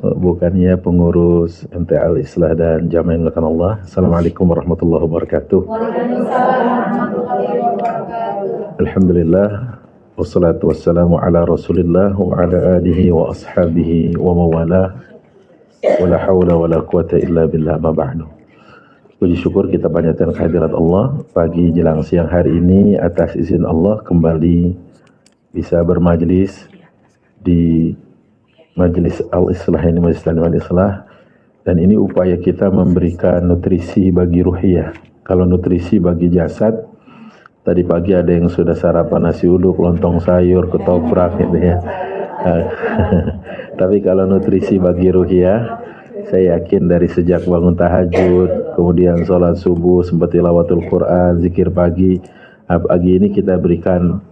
bukannya pengurus MTA Al-Islah dan Jamaah yang dimuliakan Allah. Assalamualaikum warahmatullahi wabarakatuh. Waalaikumsalam warahmatullahi wabarakatuh. Alhamdulillah, wassalatu wassalamu ala Rasulillah wa ala alihi wa ashabihi wa mawalah. Wala hawla wala quwata illa billah, ma ba'du. Puji syukur kita panjatkan kehadirat Allah pagi jelang siang hari ini atas izin Allah kembali bisa bermajlis di Majelis Al-Islah ini, Majelis Taklim Al-Islah, dan ini upaya kita memberikan nutrisi bagi ruhiyah. Kalau nutrisi bagi jasad, tadi pagi ada yang sudah sarapan nasi uduk, lontong sayur, ketoprak gitu ya. Tapi kalau nutrisi bagi ruhiyah, saya yakin dari sejak bangun tahajud, kemudian sholat subuh, sempat tilawatul Quran, zikir pagi ini kita berikan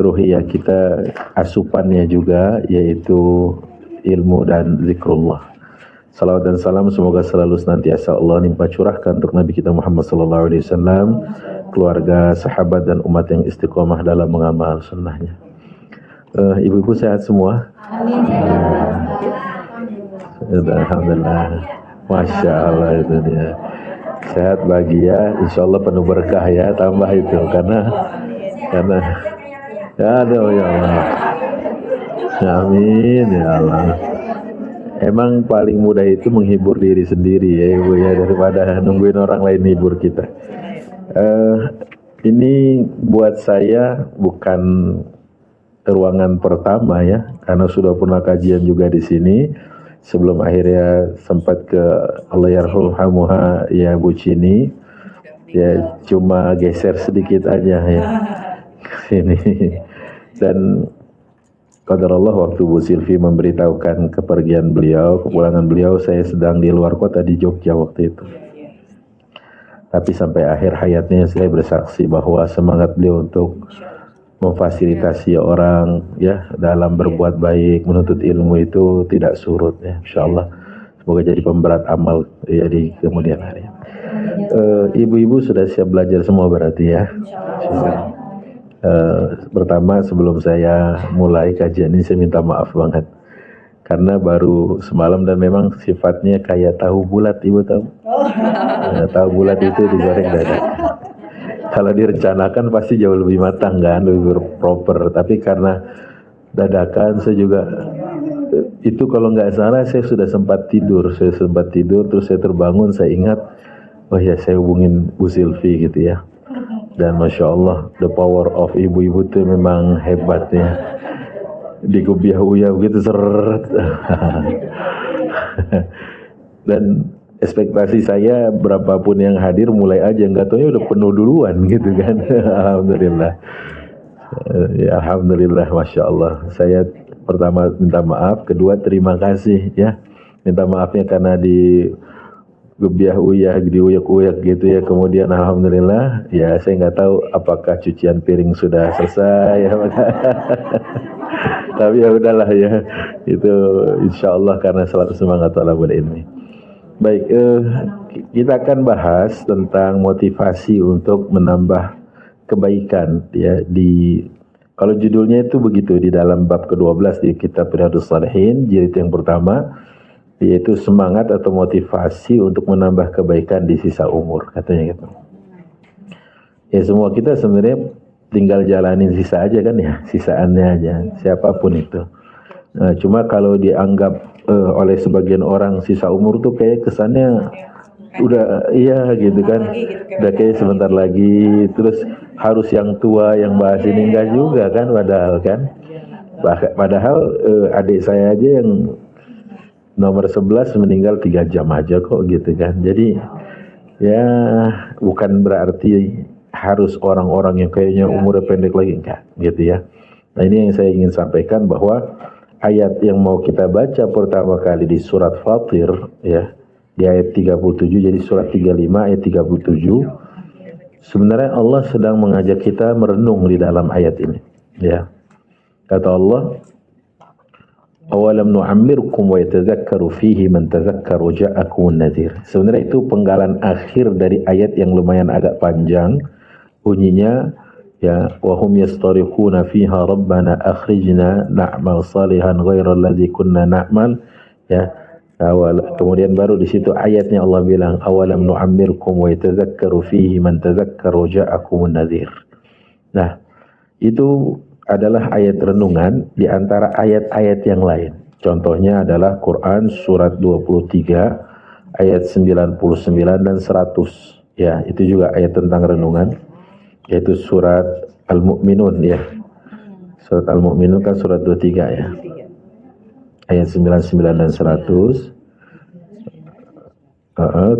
ruhiyah kita asupannya juga, yaitu ilmu dan zikrullah. Salawat dan salam semoga selalu senantiasa Allah limpah curahkan untuk Nabi kita Muhammad SAW, keluarga, sahabat dan umat yang istiqomah dalam mengamal sunnahnya. Ibu-ibu sehat semua? Amin. Alhamdulillah. Masya Allah, itu dia. Sehat bahagia, insya Allah penuh berkah ya, tambah itu karena aduh ya Allah. Amin ya Allah. Emang paling mudah itu menghibur diri sendiri ya Ibu ya, daripada nungguin orang lain hibur kita. Ini buat saya bukan ruangan pertama ya, karena sudah pernah kajian juga di sini. Sebelum akhirnya sempat ke Allahyarhamha ya Bu Cini, ya cuma geser sedikit aja ya sini. Dan qadarullah waktu Bu Silvi memberitahukan kepergian beliau, kepulangan beliau, saya sedang di luar kota di Jogja waktu itu. Tapi sampai akhir hayatnya saya bersaksi bahwa semangat beliau untuk memfasilitasi orang ya dalam berbuat baik, menuntut ilmu itu tidak surut ya, insyaallah. Semoga jadi pemberat amal ya di kemudian hari. Ibu-ibu sudah siap belajar semua berarti ya. Pertama sebelum saya mulai kajian ini saya minta maaf banget karena baru semalam dan memang sifatnya kayak tahu bulat, Ibu tahu? Tahu bulat itu digoreng dadak. Kalau direncanakan pasti jauh lebih matang kan, lebih proper. Tapi karena dadakan saya juga itu kalau nggak salah saya sudah sempat tidur. Terus saya terbangun, saya ingat, oh ya saya hubungin Bu Silvi gitu ya. Dan Masya Allah, the power of ibu-ibu itu memang hebat ya. Digubiah-uyah begitu seret. Dan ekspektasi saya berapapun yang hadir mulai aja, nggak taunya udah penuh duluan gitu kan. Alhamdulillah. Ya, Alhamdulillah, Masya Allah. Saya pertama minta maaf, kedua terima kasih ya. Minta maafnya karena di gebiah-uyah, diuyak-uyak gitu ya. Kemudian Alhamdulillah, ya saya nggak tahu apakah cucian piring sudah selesai ya. Tapi ya udahlah ya, itu insya Allah karena selalu semangat talabul ilmi. Baik, kita akan bahas tentang motivasi untuk menambah kebaikan ya. Kalau judulnya itu begitu di dalam bab ke-12 di kitab Riyadhus Shalihin, jilid yang pertama, yaitu semangat atau motivasi untuk menambah kebaikan di sisa umur, katanya gitu. Ya semua kita sebenarnya tinggal jalanin sisa aja kan ya, sisaannya aja, siapapun itu. Nah, cuma kalau dianggap oleh sebagian orang sisa umur tuh kayak kesannya udah iya gitu kan, udah kayak sebentar lagi, terus harus yang tua yang bahas ini enggak juga kan, padahal adik saya aja yang nomor 11 meninggal 3 jam aja kok gitu kan. Jadi ya bukan berarti harus orang-orang yang kayaknya umurnya pendek lagi, enggak gitu ya. Nah ini yang saya ingin sampaikan, bahwa ayat yang mau kita baca pertama kali di surat Fatir ya, di ayat 37, jadi surat 35 ayat 37. Sebenarnya Allah sedang mengajak kita merenung di dalam ayat ini ya. Kata Allah, awalam nu'ammirkum wa yatadzakkaru fihi man tadzakkara ja'akumun nadhir. Sebenarnya itu penggalan akhir dari ayat yang lumayan agak panjang bunyinya ya, wa hum yastarikhuna fiha rabbana akhrijna na'mal salihan ghairal ladzi kunna na'mal ya. Kemudian baru di situ ayatnya Allah bilang awalam nu'ammirkum wa yatadzakkaru fihi man tadzakkara wa ja'akumun nadhir. Nah, itu adalah ayat renungan di antara ayat-ayat yang lain. Contohnya adalah Quran surat 23 ayat 99 dan 100. Ya, itu juga ayat tentang renungan, yaitu surat Al-Mu'minun ya. Surat Al-Mu'minun kan surat 23 ya. Ayat 99 dan 100.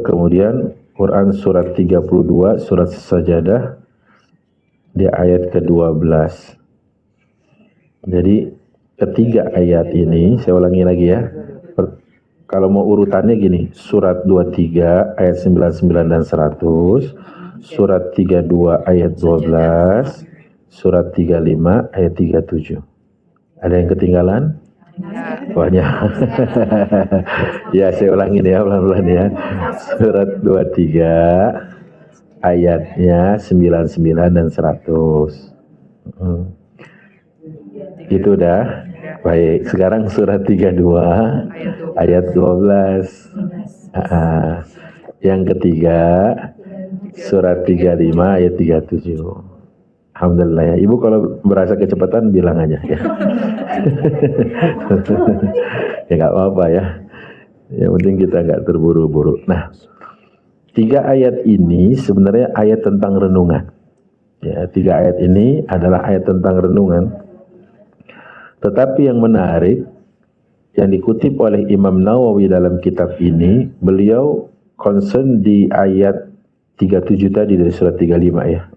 Kemudian Quran surat 32 surat Sajadah di ayat ke-12. Jadi ketiga ayat ini saya ulangi lagi ya. Kalau mau urutannya gini, surat 23 ayat 99 dan 100, surat 32 ayat 12, surat 35 ayat 37. Ada yang ketinggalan? Banyak. Ya, saya ulangin ya pelan-pelan ya. Surat 23 ayatnya 99 dan 100. Itu udah. Baik, sekarang surat 32 ayat 12. Yang ketiga surat 35 ayat 37. Alhamdulillah ya. Ibu kalau berasa kecepatan bilang aja ya. Ya nggak apa-apa ya. Yang penting kita nggak terburu-buru. Nah, 3 ayat ini sebenarnya ayat tentang renungan. Ya, 3 ayat ini adalah ayat tentang renungan. Tetapi yang menarik yang dikutip oleh Imam Nawawi dalam kitab ini, beliau concern di ayat 37 tadi dari surat 35 ya.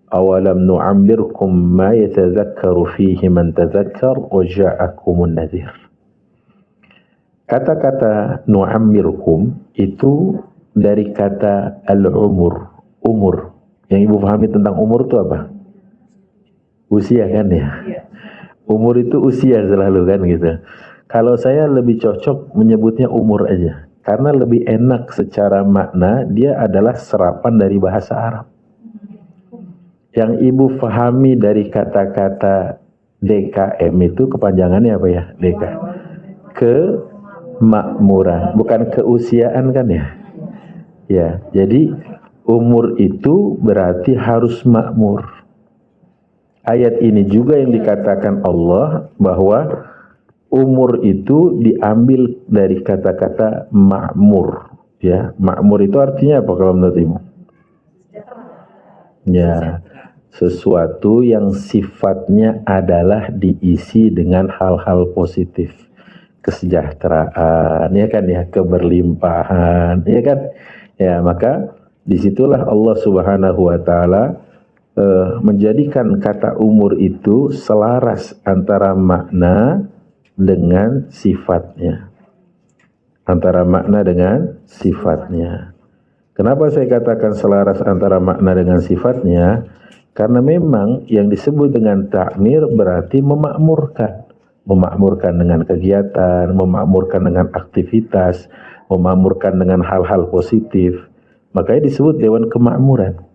Awalam nu'ammirkum ma yatadzakkaru fihi man tadzakkar wa ja'akumun nadhir. Kata-kata nu'ammirkum itu dari kata al-umur, umur. Yang ibu pahami tentang umur itu apa? Usia kan ya? Umur itu usia selalu kan gitu. Kalau saya lebih cocok menyebutnya umur aja. Karena lebih enak secara makna, dia adalah serapan dari bahasa Arab. Yang ibu pahami dari kata-kata DKM itu kepanjangannya apa ya? DK. Kemakmuran, bukan keusiaan kan ya? Ya, jadi umur itu berarti harus makmur. Ayat ini juga yang dikatakan Allah bahwa umur itu diambil dari kata-kata makmur. Ya, makmur itu artinya apa kalau menurut ibu? Ya, sesuatu yang sifatnya adalah diisi dengan hal-hal positif, kesejahteraan, ya kan ya, keberlimpahan, ya kan, ya maka disitulah Allah Subhanahu Wa Taala menjadikan kata umur itu selaras antara makna dengan sifatnya, antara makna dengan sifatnya. Kenapa saya katakan selaras antara makna dengan sifatnya? Karena memang yang disebut dengan ta'mir berarti memakmurkan. Memakmurkan dengan kegiatan, memakmurkan dengan aktivitas, memakmurkan dengan hal-hal positif. Makanya disebut Dewan Kemakmuran.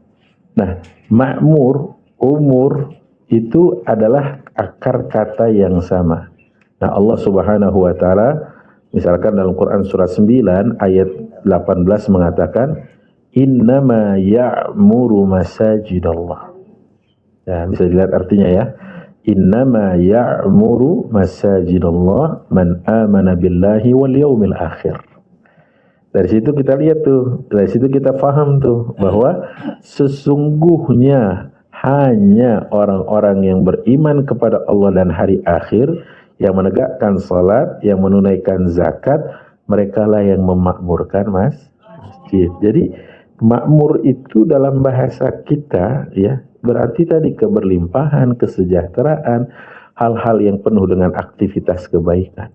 Nah, makmur, umur, itu adalah akar kata yang sama. Nah, Allah Subhanahu Wa Ta'ala misalkan dalam Quran surat 9 ayat 18 mengatakan innama ya'muru masajidallah. Ya, bisa dilihat artinya ya. Innama ya'muru masajidallah man amana billahi wal yaumil akhir. Dari situ kita lihat tuh, dari situ kita paham tuh bahwa sesungguhnya hanya orang-orang yang beriman kepada Allah dan hari akhir, yang menegakkan salat, yang menunaikan zakat, mereka lah yang memakmurkan masjid. Jadi makmur itu dalam bahasa kita ya berarti tadi keberlimpahan, kesejahteraan, hal-hal yang penuh dengan aktivitas kebaikan.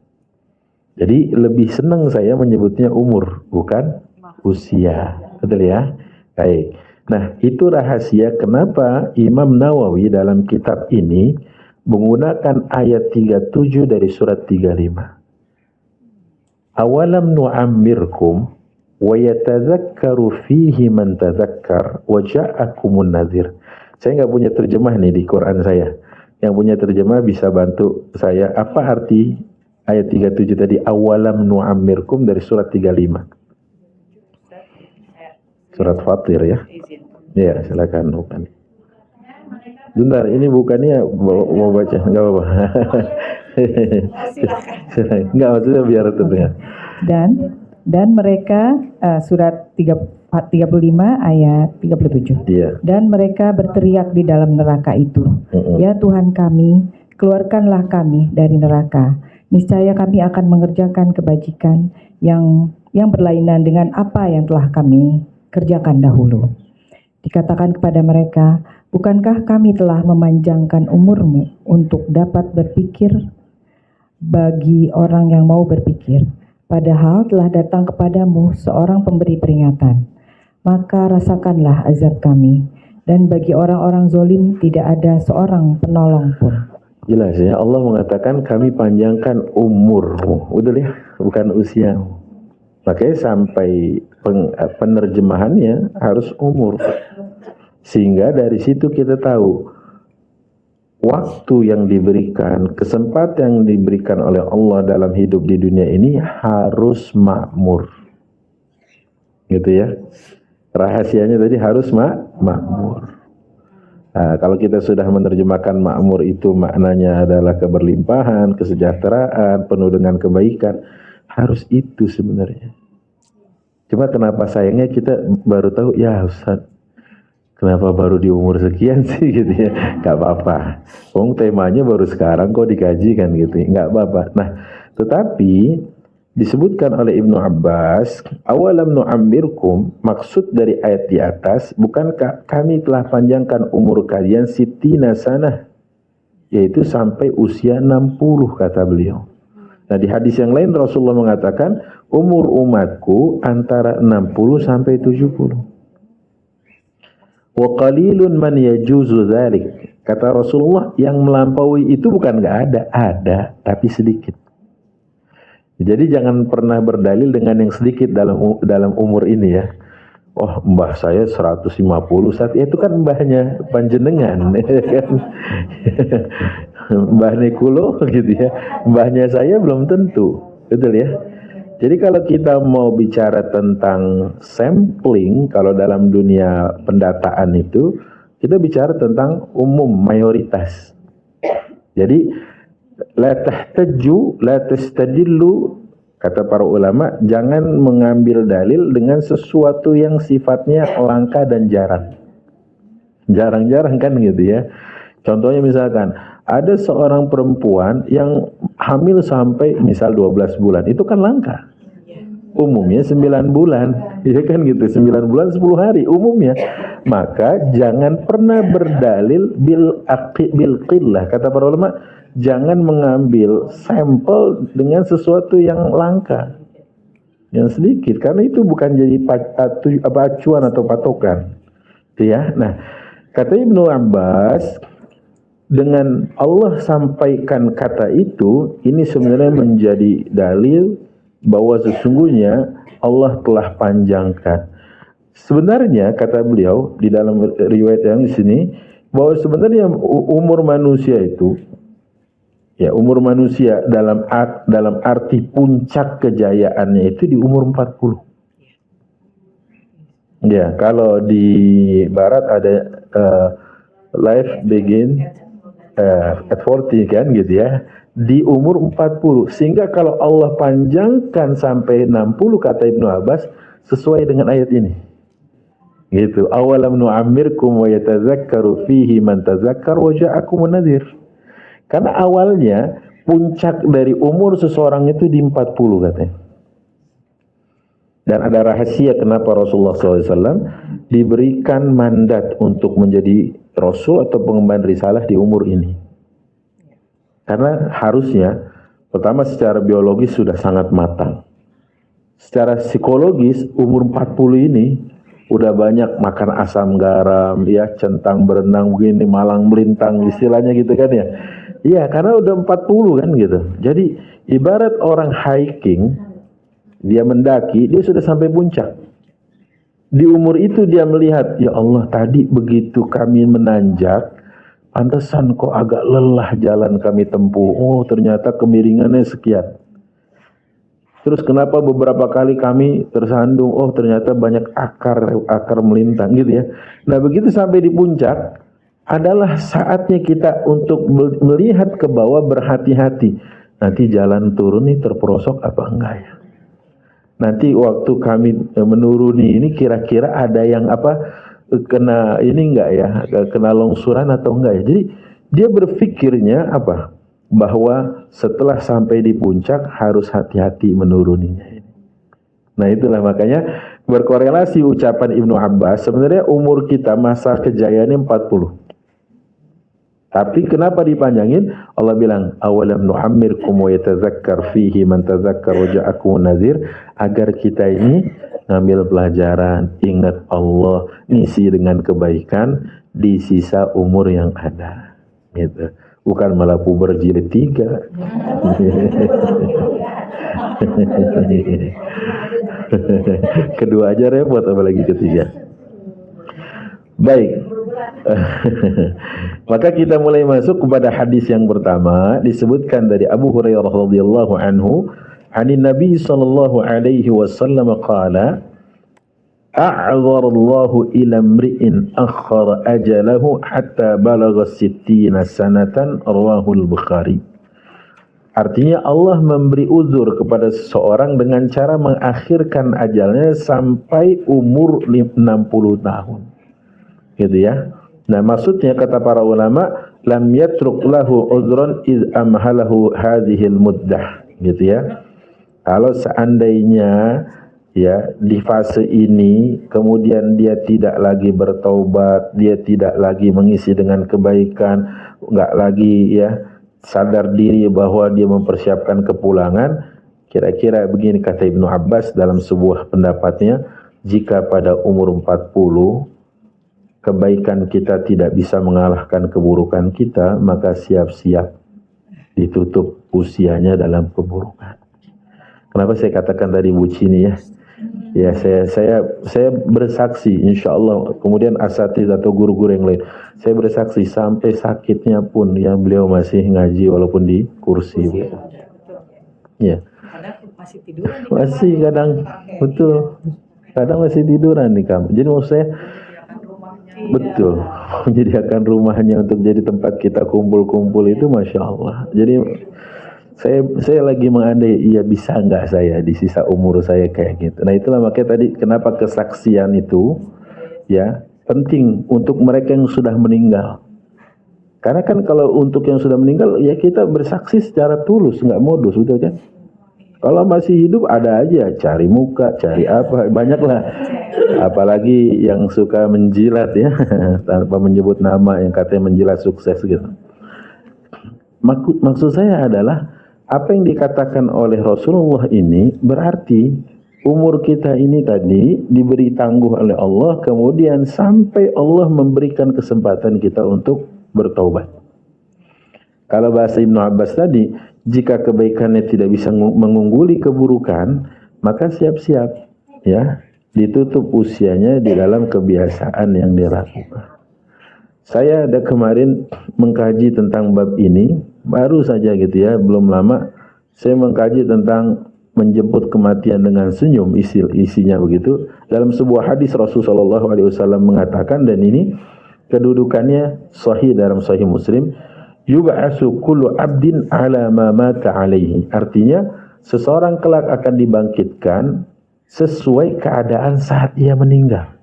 Jadi lebih senang saya menyebutnya umur, bukan usia. Betul ya? Baik. Nah, itu rahasia kenapa Imam Nawawi dalam kitab ini menggunakan ayat 37 dari surat 35. Awalam nu'ammirkum wa yatadzakkaru fihi man tadzakkar wa ja'akumun nadhir. Saya nggak punya terjemah nih di Quran saya. Yang punya terjemah bisa bantu saya apa arti ayat 37 tadi, awalam nu'ammirkum, dari surat 35. Surat Fatir ya. Ya, silakan bukan. Bentar, ini bukannya mau baca, enggak apa-apa. Silakan. Enggak, maksudnya biar terdengar. Dan mereka surat 35 ayat 37. Iya. Dan mereka berteriak di dalam neraka itu, ya Tuhan kami, keluarkanlah kami dari neraka. Niscaya kami akan mengerjakan kebajikan yang berlainan dengan apa yang telah kami kerjakan dahulu. Dikatakan kepada mereka, bukankah kami telah memanjangkan umurmu untuk dapat berpikir bagi orang yang mau berpikir? Padahal telah datang kepadamu seorang pemberi peringatan. Maka rasakanlah azab kami, dan bagi orang-orang zolim tidak ada seorang penolong pun. Jelas ya, Allah mengatakan kami panjangkan umurmu, udah ya, bukan usiamu. Makanya sampai penerjemahannya harus umur. Sehingga dari situ kita tahu waktu yang diberikan, kesempatan yang diberikan oleh Allah dalam hidup di dunia ini harus makmur. Gitu ya. Rahasianya tadi harus makmur. Nah, kalau kita sudah menerjemahkan makmur itu maknanya adalah keberlimpahan, kesejahteraan, penuh dengan kebaikan, harus itu sebenarnya. Cuma kenapa sayangnya kita baru tahu, ya Ustaz, kenapa baru di umur sekian sih gitu ya? Gak apa-apa. Temanya baru sekarang kok dikaji kan gitu. Gak apa-apa. Nah, tetapi disebutkan oleh Ibnu Abbas, awalam nu'ammirkum, maksud dari ayat di atas, bukankah kami telah panjangkan umur kalian sitina sanah, yaitu sampai usia 60 kata beliau. Nah, di hadis yang lain Rasulullah mengatakan umur umatku antara 60 sampai 70. Wa qalilun man yajuzu dzalik. Kata Rasulullah, yang melampaui itu bukan enggak ada tapi sedikit. Jadi jangan pernah berdalil dengan yang sedikit dalam umur ini ya. Oh, mbah saya 150 saat itu kan mbahnya panjenengan kan. Mbah Nikulo gitu ya. Mbahnya saya belum tentu. Betul ya? Jadi kalau kita mau bicara tentang sampling, kalau dalam dunia pendataan itu, kita bicara tentang umum, mayoritas. Jadi, la tahtaju, la tastadillu, kata para ulama, jangan mengambil dalil dengan sesuatu yang sifatnya langka dan jarang. Jarang-jarang kan gitu ya. Contohnya misalkan, ada seorang perempuan yang hamil sampai misal 12 bulan, itu kan langka. Umumnya 9 bulan, ya kan gitu, 9 bulan 10 hari umumnya. Maka jangan pernah berdalil bil qillah, kata para ulama, jangan mengambil sampel dengan sesuatu yang langka, yang sedikit, karena itu bukan jadi acuan atau patokan. Ya, nah, kata Ibnu Abbas, dengan Allah sampaikan kata itu, ini sebenarnya menjadi dalil bahwa sesungguhnya Allah telah panjangkan. Sebenarnya kata beliau di dalam riwayat yang di sini, bahwa sebenarnya umur manusia itu, ya umur manusia dalam arti puncak kejayaannya itu di umur 40. Ya, kalau di barat ada life begin at 40 kan gitu ya, di umur 40. Sehingga kalau Allah panjangkan sampai 60 kata Ibnu Abbas, sesuai dengan ayat ini. Gitu. Awalam nu'ammirkum wa yatazakkaru fihi man tazakkar wa ja'akumun nadhir. Karena awalnya puncak dari umur seseorang itu di 40 katanya. Dan ada rahasia kenapa Rasulullah SAW diberikan mandat untuk menjadi Rasul atau pengemban risalah di umur ini. Karena harusnya, pertama secara biologis sudah sangat matang. Secara psikologis, umur 40 ini udah banyak makan asam garam, ya, centang berenang begini, malang melintang, istilahnya gitu kan ya. Iya, karena udah 40 kan gitu. Jadi, ibarat orang hiking, dia mendaki, dia sudah sampai puncak. Di umur itu dia melihat, ya Allah, tadi begitu kami menanjak, pantesan kok agak lelah jalan kami tempuh. Oh, ternyata kemiringannya sekian. Terus kenapa beberapa kali kami tersandung? Oh, ternyata banyak akar melintang gitu ya. Nah, begitu sampai di puncak adalah saatnya kita untuk melihat ke bawah, berhati-hati. Nanti jalan turun nih terperosok apa enggak ya? Nanti waktu kami menuruni ini kira-kira ada yang kena ini enggak ya? Kena longsoran atau enggak ya? Jadi dia berpikirnya apa? Bahwa setelah sampai di puncak harus hati-hati menuruninya. Nah, itulah makanya berkorelasi ucapan Ibnu Abbas, sebenarnya umur kita masa kejayaannya 40. Tapi kenapa dipanjangin? Allah bilang, awalam nu'ammirkum wa yatazakkar fihi man tazakkar wa ja'akum nazir, agar kita ini ngambil pelajaran, ingat Allah, ngisi dengan kebaikan di sisa umur yang ada. Gitu. Bukan malah puber jilid 3. Kedua aja repot, apalagi ketiga. Baik. Maka kita mulai masuk kepada hadis yang pertama, disebutkan dari Abu Hurairah radhiyallahu anhu, "Anin Nabi sallallahu alaihi wasallam qala, a'dharallahu ila mri'in akhara ajalahu hatta balagha 60 sanatan," rawahul Bukhari. Artinya Allah memberi uzur kepada seseorang dengan cara mengakhirkan ajalnya sampai umur 60 tahun. Gitu ya. Nah, maksudnya kata para ulama, lam yatruk lahu uzran iz amhalahu hadhil muddah. Gitu ya. Kalau seandainya ya di fase ini kemudian dia tidak lagi bertaubat, dia tidak lagi mengisi dengan kebaikan, enggak lagi ya sadar diri bahwa dia mempersiapkan kepulangan, kira-kira begini kata Ibnu Abbas dalam sebuah pendapatnya, jika pada umur 40 kebaikan kita tidak bisa mengalahkan keburukan kita, maka siap-siap ditutup usianya dalam keburukan. Kenapa saya katakan tadi bucini ya? Ya, saya bersaksi, insya Allah, kemudian asatidz atau guru-guru yang lain, saya bersaksi sampai sakitnya pun ya beliau masih ngaji walaupun di kursi. Ya. Masih tiduran. Masih kadang, betul. Kadang masih tiduran di kamar. Jadi maksud saya, betul, menyediakan rumahnya untuk jadi tempat kita kumpul-kumpul itu, masya Allah. Jadi saya lagi mengandai, iya bisa nggak saya di sisa umur saya kayak gitu. Nah, itulah makanya tadi kenapa kesaksian itu ya penting untuk mereka yang sudah meninggal. Karena kan kalau untuk yang sudah meninggal ya kita bersaksi secara tulus, nggak modus, betul kan? Kalau masih hidup ada aja cari muka, cari apa, banyaklah. Apalagi yang suka menjilat ya tanpa menyebut nama, yang katanya menjilat sukses gitu. Maksud saya adalah apa yang dikatakan oleh Rasulullah ini berarti umur kita ini tadi diberi tangguh oleh Allah, kemudian sampai Allah memberikan kesempatan kita untuk bertaubat. Kalau bahasa Ibnu Abbas tadi, jika kebaikannya tidak bisa mengungguli keburukan, maka siap-siap ya ditutup usianya di dalam kebiasaan yang dilakukan. Saya ada kemarin mengkaji tentang bab ini, baru saja gitu ya, belum lama saya mengkaji tentang menjemput kematian dengan senyum, isinya begitu. Dalam sebuah hadis Rasulullah SAW mengatakan, dan ini kedudukannya sahih dalam Sahih Muslim, yub'atsu kullu 'abdin 'ala ma mata 'alaihi. Artinya seseorang kelak akan dibangkitkan sesuai keadaan saat ia meninggal.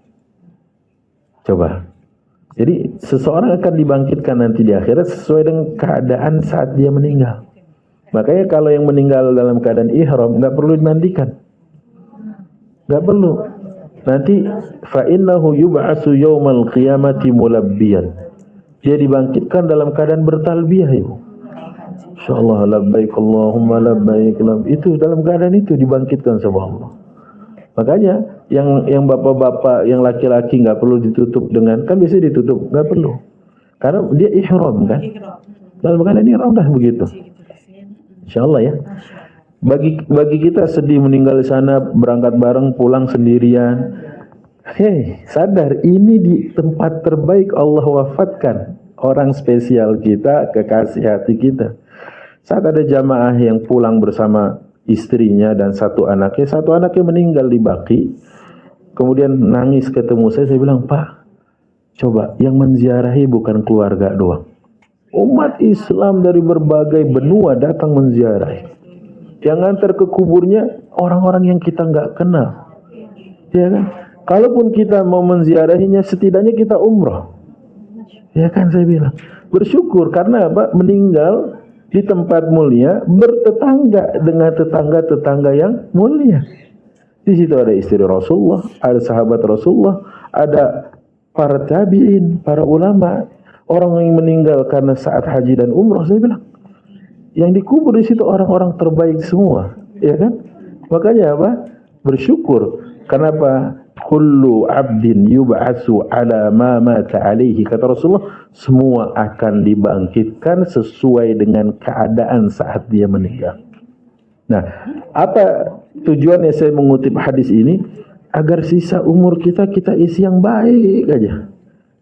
Coba. Jadi seseorang akan dibangkitkan nanti di akhirat sesuai dengan keadaan saat dia meninggal. Makanya kalau yang meninggal dalam keadaan ihram nggak perlu dimandikan, nggak perlu. Nanti fa innahu yub'atsu yaumal qiyamati mulabbiyan. Dia dibangkitkan dalam keadaan bertalbiyah, Ibu. Insyaallah labbaik Allahumma labbaik. Itu dalam keadaan itu dibangkitkan sama Allah. Makanya yang bapak-bapak, yang laki-laki nggak perlu ditutup dengan, kan biasanya ditutup, nggak perlu, karena dia ihram kan, dalam keadaan ihram dah begitu. Insyaallah ya. Bagi kita sedih meninggal di sana, berangkat bareng pulang sendirian. Hei, sadar ini di tempat terbaik Allah wafatkan. orang spesial kita, kekasih hati kita. Saat ada jamaah yang pulang bersama istrinya dan satu anaknya meninggal di Baki. Kemudian nangis ketemu saya bilang, Pak, coba yang menziarahi bukan keluarga doang. Umat Islam dari berbagai benua datang menziarahi. Yang ngantar ke kuburnya orang-orang yang kita nggak kenal. Ya kan? Kalaupun kita mau menziarahinya, setidaknya kita umroh. Ya kan saya bilang. Bersyukur karena apa? Meninggal di tempat mulia, bertetangga dengan tetangga-tetangga yang mulia. Di situ ada istri Rasulullah, ada sahabat Rasulullah, ada para tabi'in, para ulama, orang yang meninggal karena saat haji dan umroh. Saya bilang, yang dikubur di situ orang-orang terbaik semua, ya kan? Makanya apa? Bersyukur. Kenapa? Kullu abdin yub'atsu ala ma mata alaihi, kata Rasulullah, semua akan dibangkitkan sesuai dengan keadaan saat dia meninggal. Nah, apa tujuannya saya mengutip hadis ini? Agar sisa umur kita isi yang baik aja.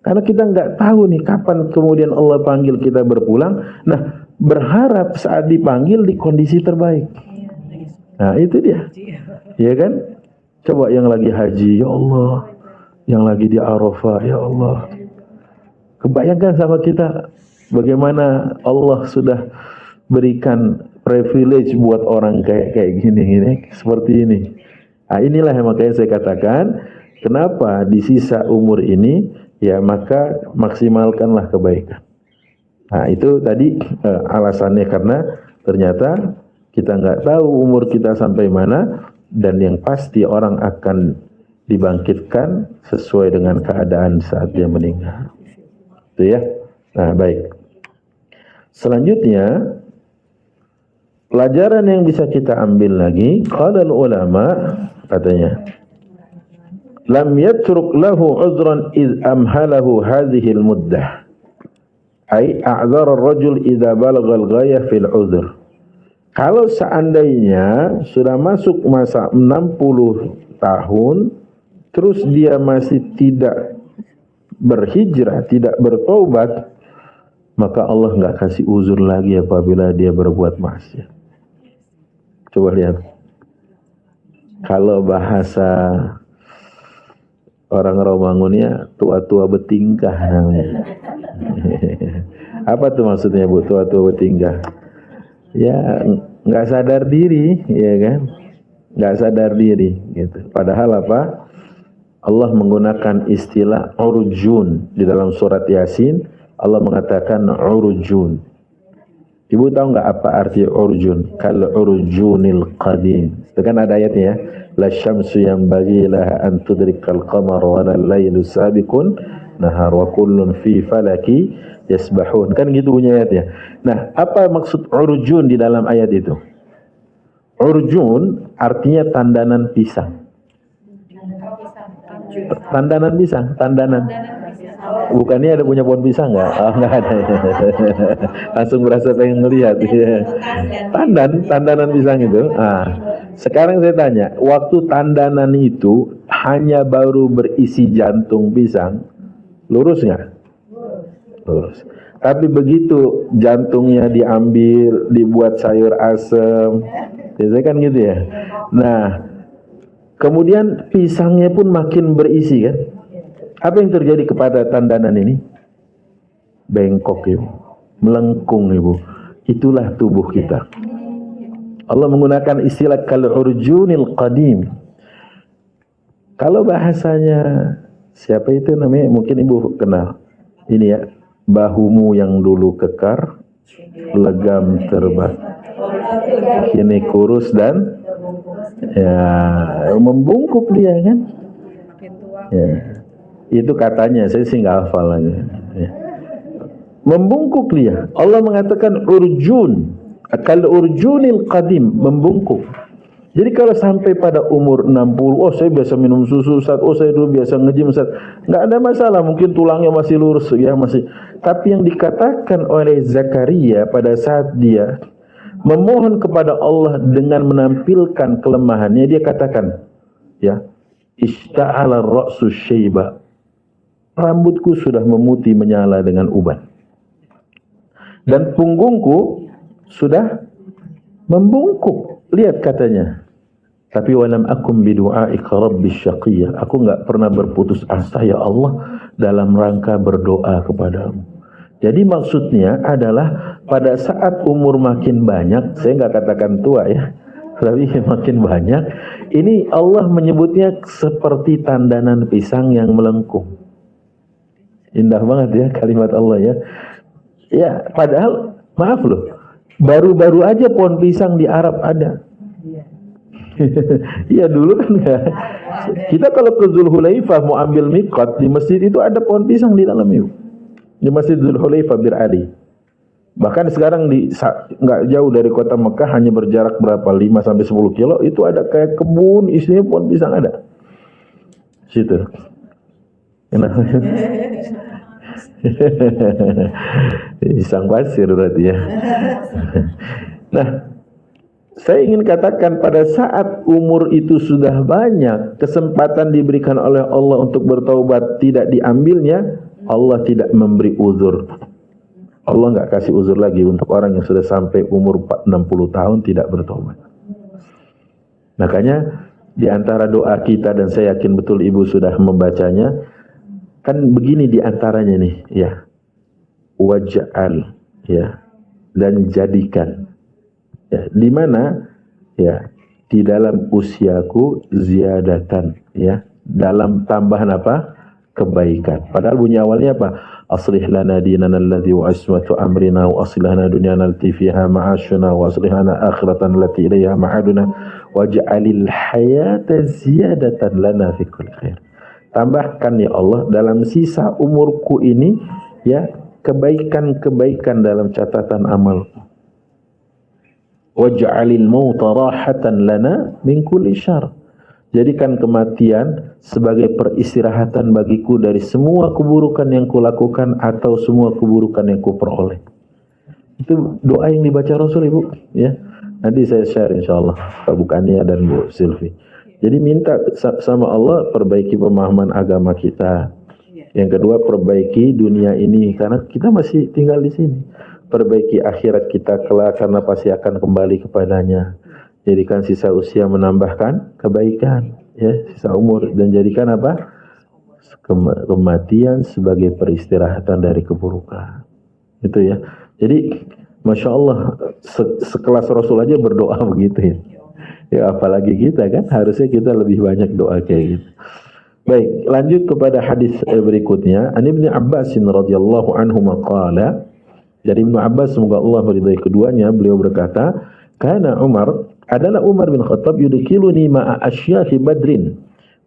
Karena kita nggak tahu nih kapan kemudian Allah panggil kita berpulang. Nah, berharap saat dipanggil di kondisi terbaik. Nah, itu dia. Ya kan? Coba yang lagi haji, ya Allah. Yang lagi di Arafah, ya Allah. Kebayangkan sama kita bagaimana Allah sudah berikan privilege buat orang kayak gini, seperti ini. Nah, inilah yang makanya saya katakan, kenapa di sisa umur ini, ya maka maksimalkanlah kebaikan. Nah, itu tadi alasannya, karena ternyata kita nggak tahu umur kita sampai mana, dan yang pasti orang akan dibangkitkan sesuai dengan keadaan saat dia meninggal. Itu ya. Nah, baik. Selanjutnya, pelajaran yang bisa kita ambil lagi, qala ulama, katanya, lam yatruk lahu uzran iz amhalahu hadhihi al-muddah. Ai a'dzara ar-rajul idza balagha al-ghayah fil uzr. Kalau seandainya sudah masuk masa 60 tahun, terus dia masih tidak berhijrah, tidak bertobat, maka Allah nggak kasih uzur lagi apabila dia berbuat maksiat. Coba lihat. Kalau bahasa orang Romangunnya, tua-tua bertingkah namanya. Apa tuh maksudnya, Bu, tua-tua bertingkah? Ya, nggak sadar diri, ya kan? Nggak sadar diri, gitu. Padahal apa? Allah menggunakan istilah urjun di dalam surat Yasin. Allah mengatakan urjun. Ibu tahu nggak apa arti urjun? Kal urjunil qadim. Itu kan ada ayatnya ya. La syamsu yanbaghi laha an tudrikal qamar wa la laylu sabiqun nahar wa kullun fi falaki yasbahun. Kan gitu punya ayatnya. Nah, apa maksud urjun di dalam ayat itu? Urjun artinya tandanan pisang. Tandanan pisang, tandanan. Bukannya ada punya pohon pisang nggak? Oh, nggak ada. Langsung berasa pengen ngelihat. Tandanan pisang itu. Nah, sekarang saya tanya, waktu tandanan itu hanya baru berisi jantung pisang, lurus nggak? Lurus. Tapi begitu jantungnya diambil, dibuat sayur asem, biasanya kan gitu ya. Nah, kemudian pisangnya pun makin berisi kan. Apa yang terjadi kepada tandanan ini? Bengkok, Ibu. Melengkung, Ibu. Itulah tubuh kita. Allah menggunakan istilah kal urjunil qadim. Kalau bahasanya siapa itu namanya? Mungkin Ibu kenal. Ini ya, bahumu yang dulu kekar, legam terbang. Kini kurus dan ya membungkuk dia kan. Ya. Itu katanya, saya sih nggak hafal lagi. Ya. Membungkuk dia. Allah mengatakan urjun, kal urjunil qadim, membungkuk. Jadi kalau sampai pada umur 60, oh saya biasa minum susu Ustaz, oh saya dulu biasa nge-gym Ustaz, nggak ada masalah, mungkin tulangnya masih lurus ya masih. Tapi yang dikatakan oleh Zakaria pada saat dia memohon kepada Allah dengan menampilkan kelemahannya, dia katakan, ya, ishta'ala ra'su syaiba, rambutku sudah memutih menyala dengan uban. dan punggungku sudah membungkuk. Lihat katanya. Tapi walam akum bidu'aika rabbi syaqiyya. Aku enggak pernah berputus asa ya Allah dalam rangka berdoa kepadamu. Jadi maksudnya adalah pada saat umur makin banyak, saya enggak katakan tua ya, tapi makin banyak, ini Allah menyebutnya seperti tandanan pisang yang melengkung. Indah banget ya kalimat Allah ya. Ya, padahal maaf loh, baru-baru aja pohon pisang di Arab ada. Iya dulu kan enggak. Kita kalau ke Zulhulaifah mau ambil miqat di masjid itu ada pohon pisang di dalam itu. Di Masjid Zulhulaifah Bir Ali. Bahkan sekarang enggak jauh dari kota Mekah, hanya berjarak berapa 5 sampai 10 kilo itu ada kayak kebun isinya pohon pisang ada. Situ. Kenapa? Pisang pasir berarti ya. Nah, saya ingin katakan pada saat umur itu sudah banyak, kesempatan diberikan oleh Allah untuk bertaubat tidak diambilnya, Allah tidak memberi uzur. Allah enggak kasih uzur lagi untuk orang yang sudah sampai umur 60 tahun tidak bertaubat. Makanya di antara doa kita, dan saya yakin betul Ibu sudah membacanya, kan begini di antaranya nih, ya. Waj'al, ya, dan jadikan. Ya, di mana ya di dalam usiaku ziyadatan, ya, dalam tambahan apa? Kebaikan. Padahal bunyi awalnya apa? Aslih lana dinana alladhi wa ismatu amrina wa aslih lana dunyana allati fiha ma'ashuna wa aslih lana akhiratan allati ilayha ma'aduna waj'alil hayata ziyadatan lana fi kulli khair. Tambahkan ya Allah dalam sisa umurku ini ya kebaikan-kebaikan dalam catatan amalku. Waj'alil mauta rahatan lana min kulli syarr. Jadikan kematian sebagai peristirahatan bagiku dari semua keburukan yang kulakukan atau semua keburukan yang kuperoleh. Itu doa yang dibaca Rasul, Ibu, ya. Nanti saya share insyaallah Pak Bukania dan Bu Silvi. Jadi minta sama Allah perbaiki pemahaman agama kita. Yang kedua, perbaiki dunia ini karena kita masih tinggal di sini. Perbaiki akhirat kita kelak karena pasti akan kembali kepadanya. Jadikan sisa usia menambahkan kebaikan, ya, sisa umur, dan jadikan apa? Kematian sebagai peristirahatan dari keburukan. Itu ya. Jadi Masya Allah, sekelas Rasul aja berdoa begitu ya. Ya apalagi kita kan, harusnya kita lebih banyak doa kayak gitu. Baik, lanjut kepada hadis berikutnya. An Ibnu Abbas radhiyallahu anhu maqala, dari Ibnu Abbas semoga Allah meridai keduanya, beliau berkata, kana Umar, adalah Umar bin Khattab yudkhiluni ma'a asyahi Badrin.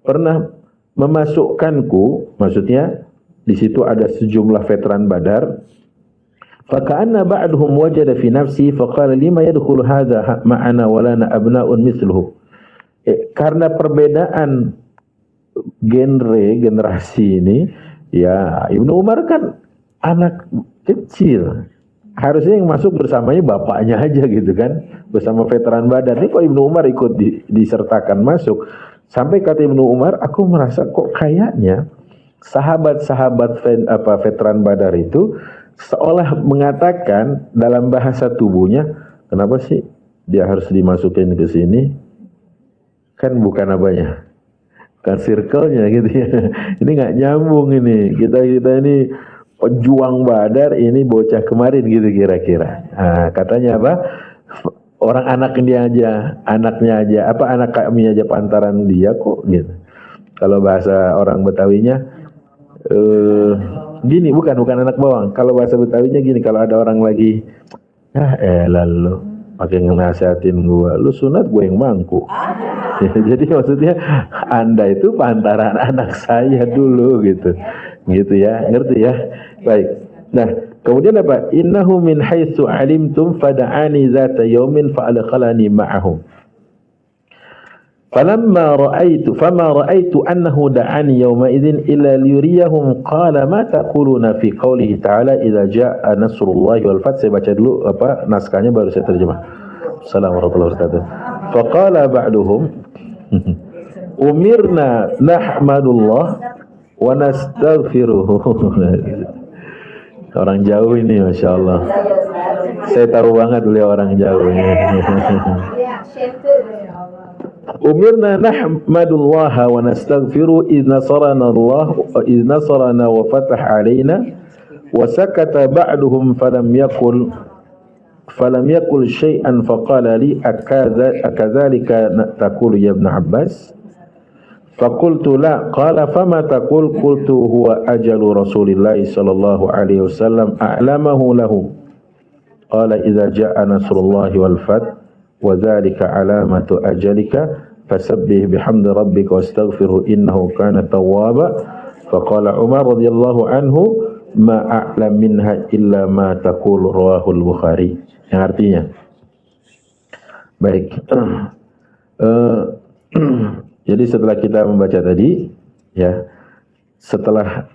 Pernah memasukkanku, maksudnya di situ ada sejumlah veteran Badar. Faka'anna ba'duhum wajada fi nafsi faqala lima yadkhulu hadha ma'ana wa lana abna'un mithluhu. Karena perbedaan generasi ini, ya Ibnu Umar kan anak kecil. Harusnya yang masuk bersamanya bapaknya aja gitu kan, bersama veteran Badar. Ini kok Ibnu Umar ikut disertakan masuk. Sampai kata Ibnu Umar, aku merasa kok kayaknya sahabat-sahabat veteran Badar itu seolah mengatakan dalam bahasa tubuhnya, kenapa sih dia harus dimasukin ke sini? Kan bukan apanya, kan circle-nya gitu ya. Ini nggak nyambung ini. Kita ini pejuang Badar, ini bocah kemarin gitu kira-kira. Nah, katanya apa? Orang anaknya aja, anak kami aja pantaran dia kok gitu. Kalau bahasa orang Betawinya gini, bukan anak bawang. Kalau bahasa Betawinya gini, kalau ada orang lagi lalu pakai nasihatin gua, lu sunat gue yang mangku. Jadi maksudnya Anda itu pantaran anak saya dulu gitu. Gitu ya, ngerti ya? Baik. Nah, kemudian apa? Innahu min haitsu alimtum fada'ani zata yaumin fa'adkhalani ma'ahum. Falamma ra'aitu annahu da'ani yawma idzin illa liyuriyahum qala ma taquluna fi qoulihi ta'ala idza jaa'a nasrullahi wal fath. Saya baca dulu apa naskahnya baru saya terjemah. Assalamualaikum warahmatullahi wabarakatuh. Faqala ba'duhum umirna nahmadullah wa nastaghfiruh. Orang jauh ini Masya Allah. Saya tahu banget beliau orang Jawa. Ya, syaitan ya Allah. Umirna nahmadullaha wa nastaghfiru idh nasarana wa fatah alaina wa sakata ba'duhum falam yakul syai'an faqala li akadzalika taqulu ya ibn Abbas faqultu la qala fama taqul qultu huwa ajalu Rasulillah sallallahu alaihi wasallam a'lamahu lahu qala idza jaa nasrullahi wal fath wa dzalika alamatu ajalika fasabbih bihamdi rabbika wastaghfirhu innahu kana tawwaba faqala Umar radhiyallahu anhu ma a'lam minha illa ma taqul rawahul Bukhari, yang artinya baik. Jadi setelah kita membaca tadi ya, setelah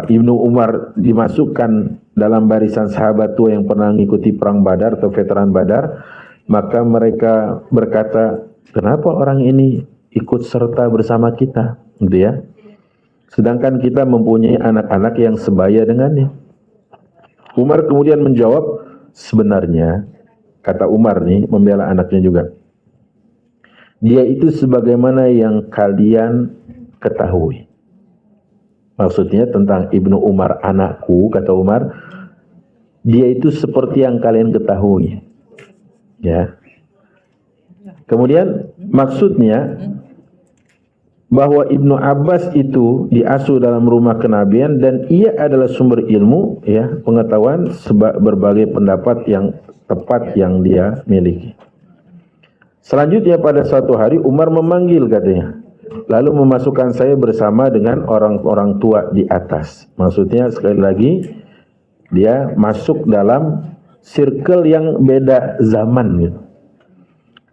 Ibnu Umar dimasukkan dalam barisan sahabat tua yang pernah mengikuti perang Badar atau veteran Badar, maka mereka berkata, kenapa orang ini ikut serta bersama kita, gitu ya? Sedangkan kita mempunyai anak-anak yang sebaya dengannya. Umar kemudian menjawab, sebenarnya, kata Umar nih, membela anaknya juga, dia itu sebagaimana yang kalian ketahui. Maksudnya tentang Ibnu Umar, anakku, kata Umar, dia itu seperti yang kalian ketahui. Ya. Kemudian maksudnya bahwa Ibnu Abbas itu diasuh dalam rumah kenabian dan ia adalah sumber ilmu, ya, pengetahuan berbagai pendapat yang tepat yang dia miliki. Selanjutnya pada suatu hari Umar memanggil, katanya, lalu memasukkan saya bersama dengan orang-orang tua di atas. Maksudnya sekali lagi dia masuk dalam circle yang beda zaman gitu.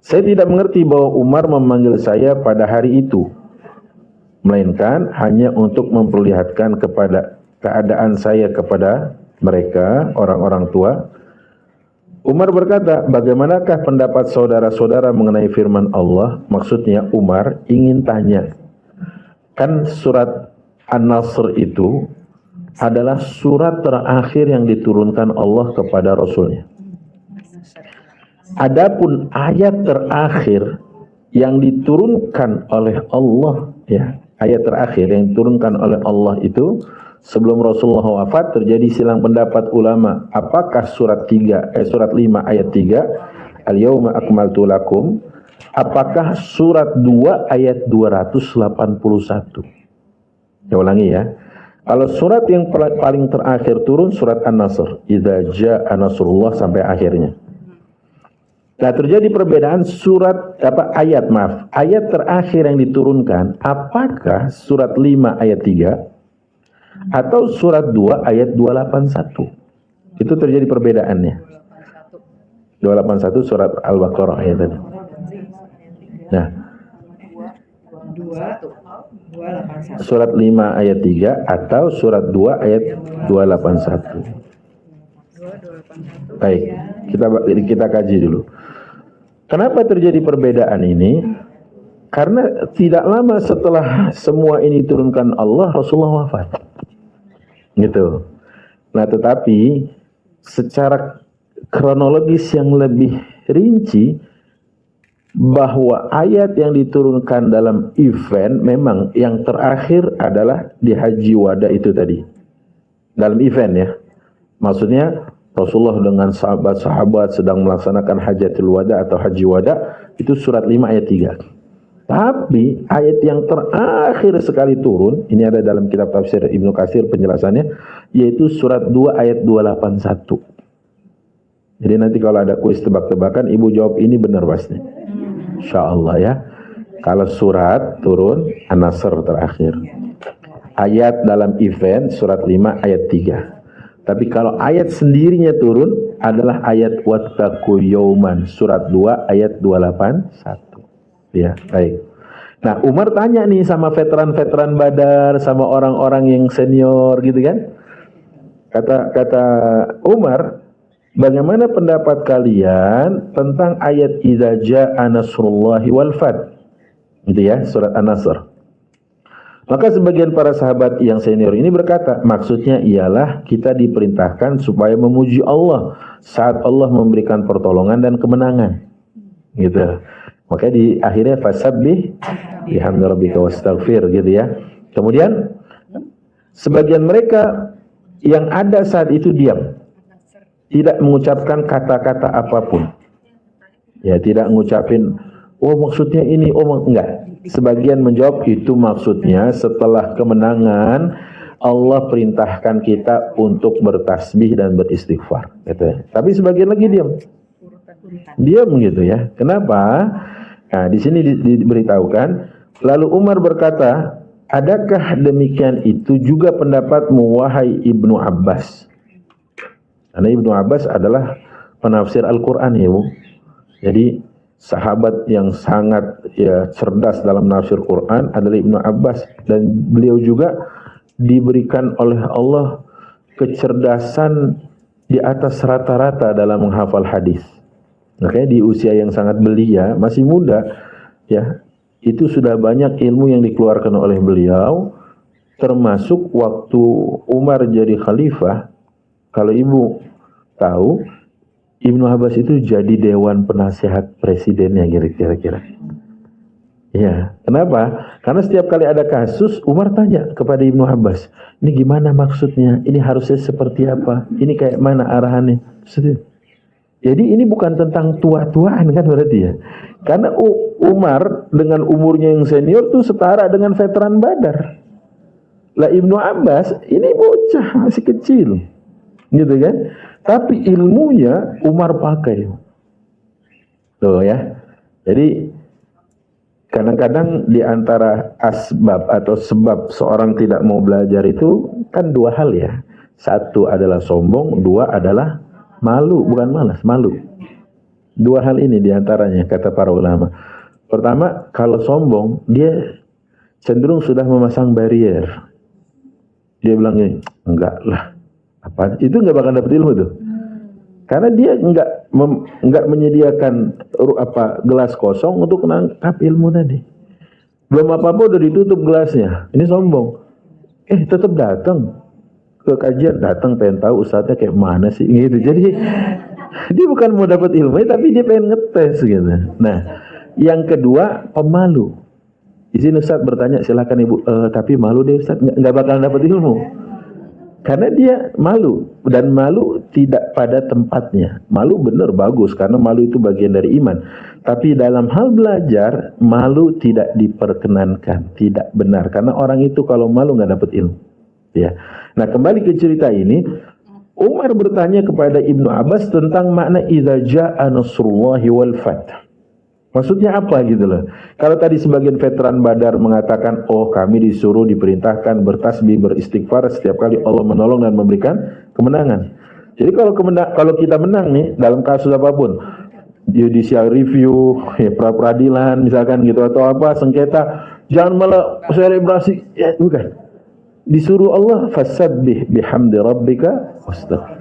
Saya tidak mengerti bahwa Umar memanggil saya pada hari itu, melainkan hanya untuk memperlihatkan kepada keadaan saya kepada mereka, orang-orang tua. Umar berkata, bagaimanakah pendapat saudara-saudara mengenai firman Allah? Maksudnya Umar ingin tanya, kan surat An-Nasr itu adalah surat terakhir yang diturunkan Allah kepada Rasulnya. Adapun ayat terakhir yang diturunkan oleh Allah, ya, ayat terakhir yang diturunkan oleh Allah itu sebelum Rasulullah wafat, terjadi silang pendapat ulama. Apakah surat 5 ayat 3, Al-Yauma akmaltu lakum, apakah surat 2 ayat 281? Saya ulangi ya. Kalau surat yang paling terakhir turun surat An-Nasr, idza jaa nasrullah sampai akhirnya. Nah, terjadi perbedaan ayat terakhir yang diturunkan, apakah surat 5 ayat 3 atau surat 2 ayat 281? Itu terjadi perbedaannya. 281 surat Al-Baqarah ayat tadi. Nah, surat 5 ayat 3 atau surat 2 ayat 281. Baik, kita kaji dulu. Kenapa terjadi perbedaan ini? Karena tidak lama setelah semua ini turunkan Allah, Rasulullah wafat. Gitu. Nah, tetapi secara kronologis yang lebih rinci, bahwa ayat yang diturunkan dalam event memang yang terakhir adalah di Haji Wada itu tadi. Dalam event ya. Maksudnya Rasulullah dengan sahabat-sahabat sedang melaksanakan Hajatul Wada atau Haji Wada, itu surat 5 ayat 3. Tapi ayat yang terakhir sekali turun, ini ada dalam kitab tafsir Ibnu Katsir penjelasannya, yaitu surat 2 ayat 281. Jadi nanti kalau ada kuis tebak-tebakan, ibu jawab ini benar pasti. Insyaallah ya. Kalau surat turun An-Nasr terakhir. Ayat dalam event surat 5 ayat 3. Tapi kalau ayat sendirinya turun adalah ayat wattaqu yauman surat 2 ayat 281. Ya, baik. Nah, Umar tanya nih sama veteran-veteran Badar, sama orang-orang yang senior gitu kan. Kata Umar, bagaimana pendapat kalian tentang ayat idza jaa nasrullahi wal fath? Gitu ya, surat An-Nasr. Maka sebagian para sahabat yang senior ini berkata, maksudnya ialah kita diperintahkan supaya memuji Allah saat Allah memberikan pertolongan dan kemenangan. Gitu. Makanya di akhirnya fasabbih bihamdi rabbika wastaghfir gitu ya. Kemudian sebagian mereka yang ada saat itu diam, tidak mengucapkan kata-kata apapun. Ya, tidak mengucapin oh maksudnya ini, oh enggak. Sebagian menjawab itu maksudnya setelah kemenangan Allah perintahkan kita untuk bertasbih dan beristighfar gitu. Tapi sebagian lagi diam gitu ya. Kenapa? Nah, di sini diberitahukan, lalu Umar berkata, adakah demikian itu juga pendapatmu wahai Ibnu Abbas? Karena Ibnu Abbas adalah penafsir Al-Quran ya Bu. Jadi sahabat yang sangat ya cerdas dalam menafsir Quran adalah Ibnu Abbas, dan beliau juga diberikan oleh Allah kecerdasan di atas rata-rata dalam menghafal hadis. Makanya di usia yang sangat belia, masih muda ya, itu sudah banyak ilmu yang dikeluarkan oleh beliau, termasuk waktu Umar jadi khalifah. Kalau Ibu tahu, Ibnu Abbas itu jadi dewan penasehat presidennya kira-kira. Ya, kenapa? Karena setiap kali ada kasus, Umar tanya kepada Ibnu Abbas, ini gimana maksudnya? Ini harusnya seperti apa? Ini kayak mana arahannya? Jadi ini bukan tentang tua-tuaan kan berarti ya. Karena Umar dengan umurnya yang senior tuh setara dengan veteran Badar. Lah Ibnu Abbas ini bocah, masih kecil. Gitu kan? Tapi ilmunya Umar pakai. Tuh ya. Jadi kadang-kadang di antara asbab atau sebab seorang tidak mau belajar itu kan dua hal ya. Satu adalah sombong, dua adalah malu, bukan malas, malu. Dua hal ini diantaranya kata para ulama. Pertama, kalau sombong dia cenderung sudah memasang barrier. Dia bilangnya enggak lah, apa itu enggak bakal dapat ilmu tuh. Karena dia enggak menyediakan gelas kosong untuk menangkap ilmu tadi. Belum apa-apa udah ditutup gelasnya. Ini sombong. Tetap datang ke kajian, datang pengen tahu ustadznya kayak mana sih gitu. Jadi dia bukan mau dapat ilmu tapi dia pengen ngetes gitu. Nah, yang kedua pemalu. Di sini ustadz bertanya, silakan ibu, tapi malu deh ustadz, nggak bakal dapat ilmu. Karena dia malu, dan malu tidak pada tempatnya. Malu benar bagus karena malu itu bagian dari iman. Tapi dalam hal belajar malu tidak diperkenankan, tidak benar. Karena orang itu kalau malu nggak dapat ilmu. Ya. Nah, kembali ke cerita ini, Umar bertanya kepada Ibnu Abbas tentang makna idza jaa nasrullahi wal fath. Maksudnya apa gitu loh. Kalau tadi sebagian veteran Badar mengatakan, oh kami disuruh diperintahkan bertasbih, beristighfar setiap kali Allah menolong dan memberikan kemenangan. Jadi kalau kita menang nih dalam kasus apapun, judicial review, ya, pra-peradilan misalkan gitu atau apa, sengketa, jangan malah selebrasi, ya bukan. Disuruh Allah fasabbih bihamdi rabbika wastaghfir.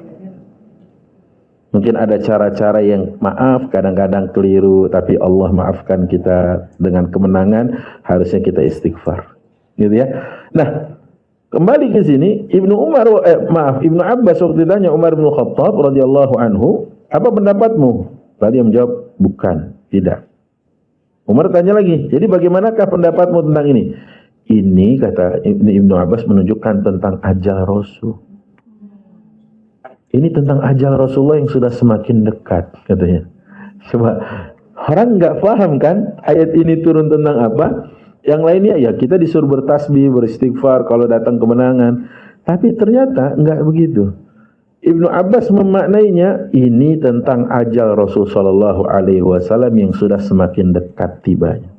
Mungkin ada cara-cara yang maaf kadang-kadang keliru, tapi Allah maafkan kita dengan kemenangan, harusnya kita istighfar. Gitu ya. Nah, kembali ke sini, Ibnu Abbas waktu ditanya Umar bin Khattab radhiyallahu anhu, apa pendapatmu? Lalu dia menjawab, bukan, tidak. Umar tanya lagi, jadi bagaimanakah pendapatmu tentang ini? Ini kata Ibnu Abbas menunjukkan tentang ajal Rasul. Ini tentang ajal Rasulullah yang sudah semakin dekat katanya. Coba orang nggak paham kan ayat ini turun tentang apa? Yang lainnya ya kita disuruh bertasbih, beristighfar kalau datang kemenangan. Tapi ternyata nggak begitu. Ibnu Abbas memaknainya ini tentang ajal Rasul Shallallahu Alaihi Wasallam yang sudah semakin dekat tibanya.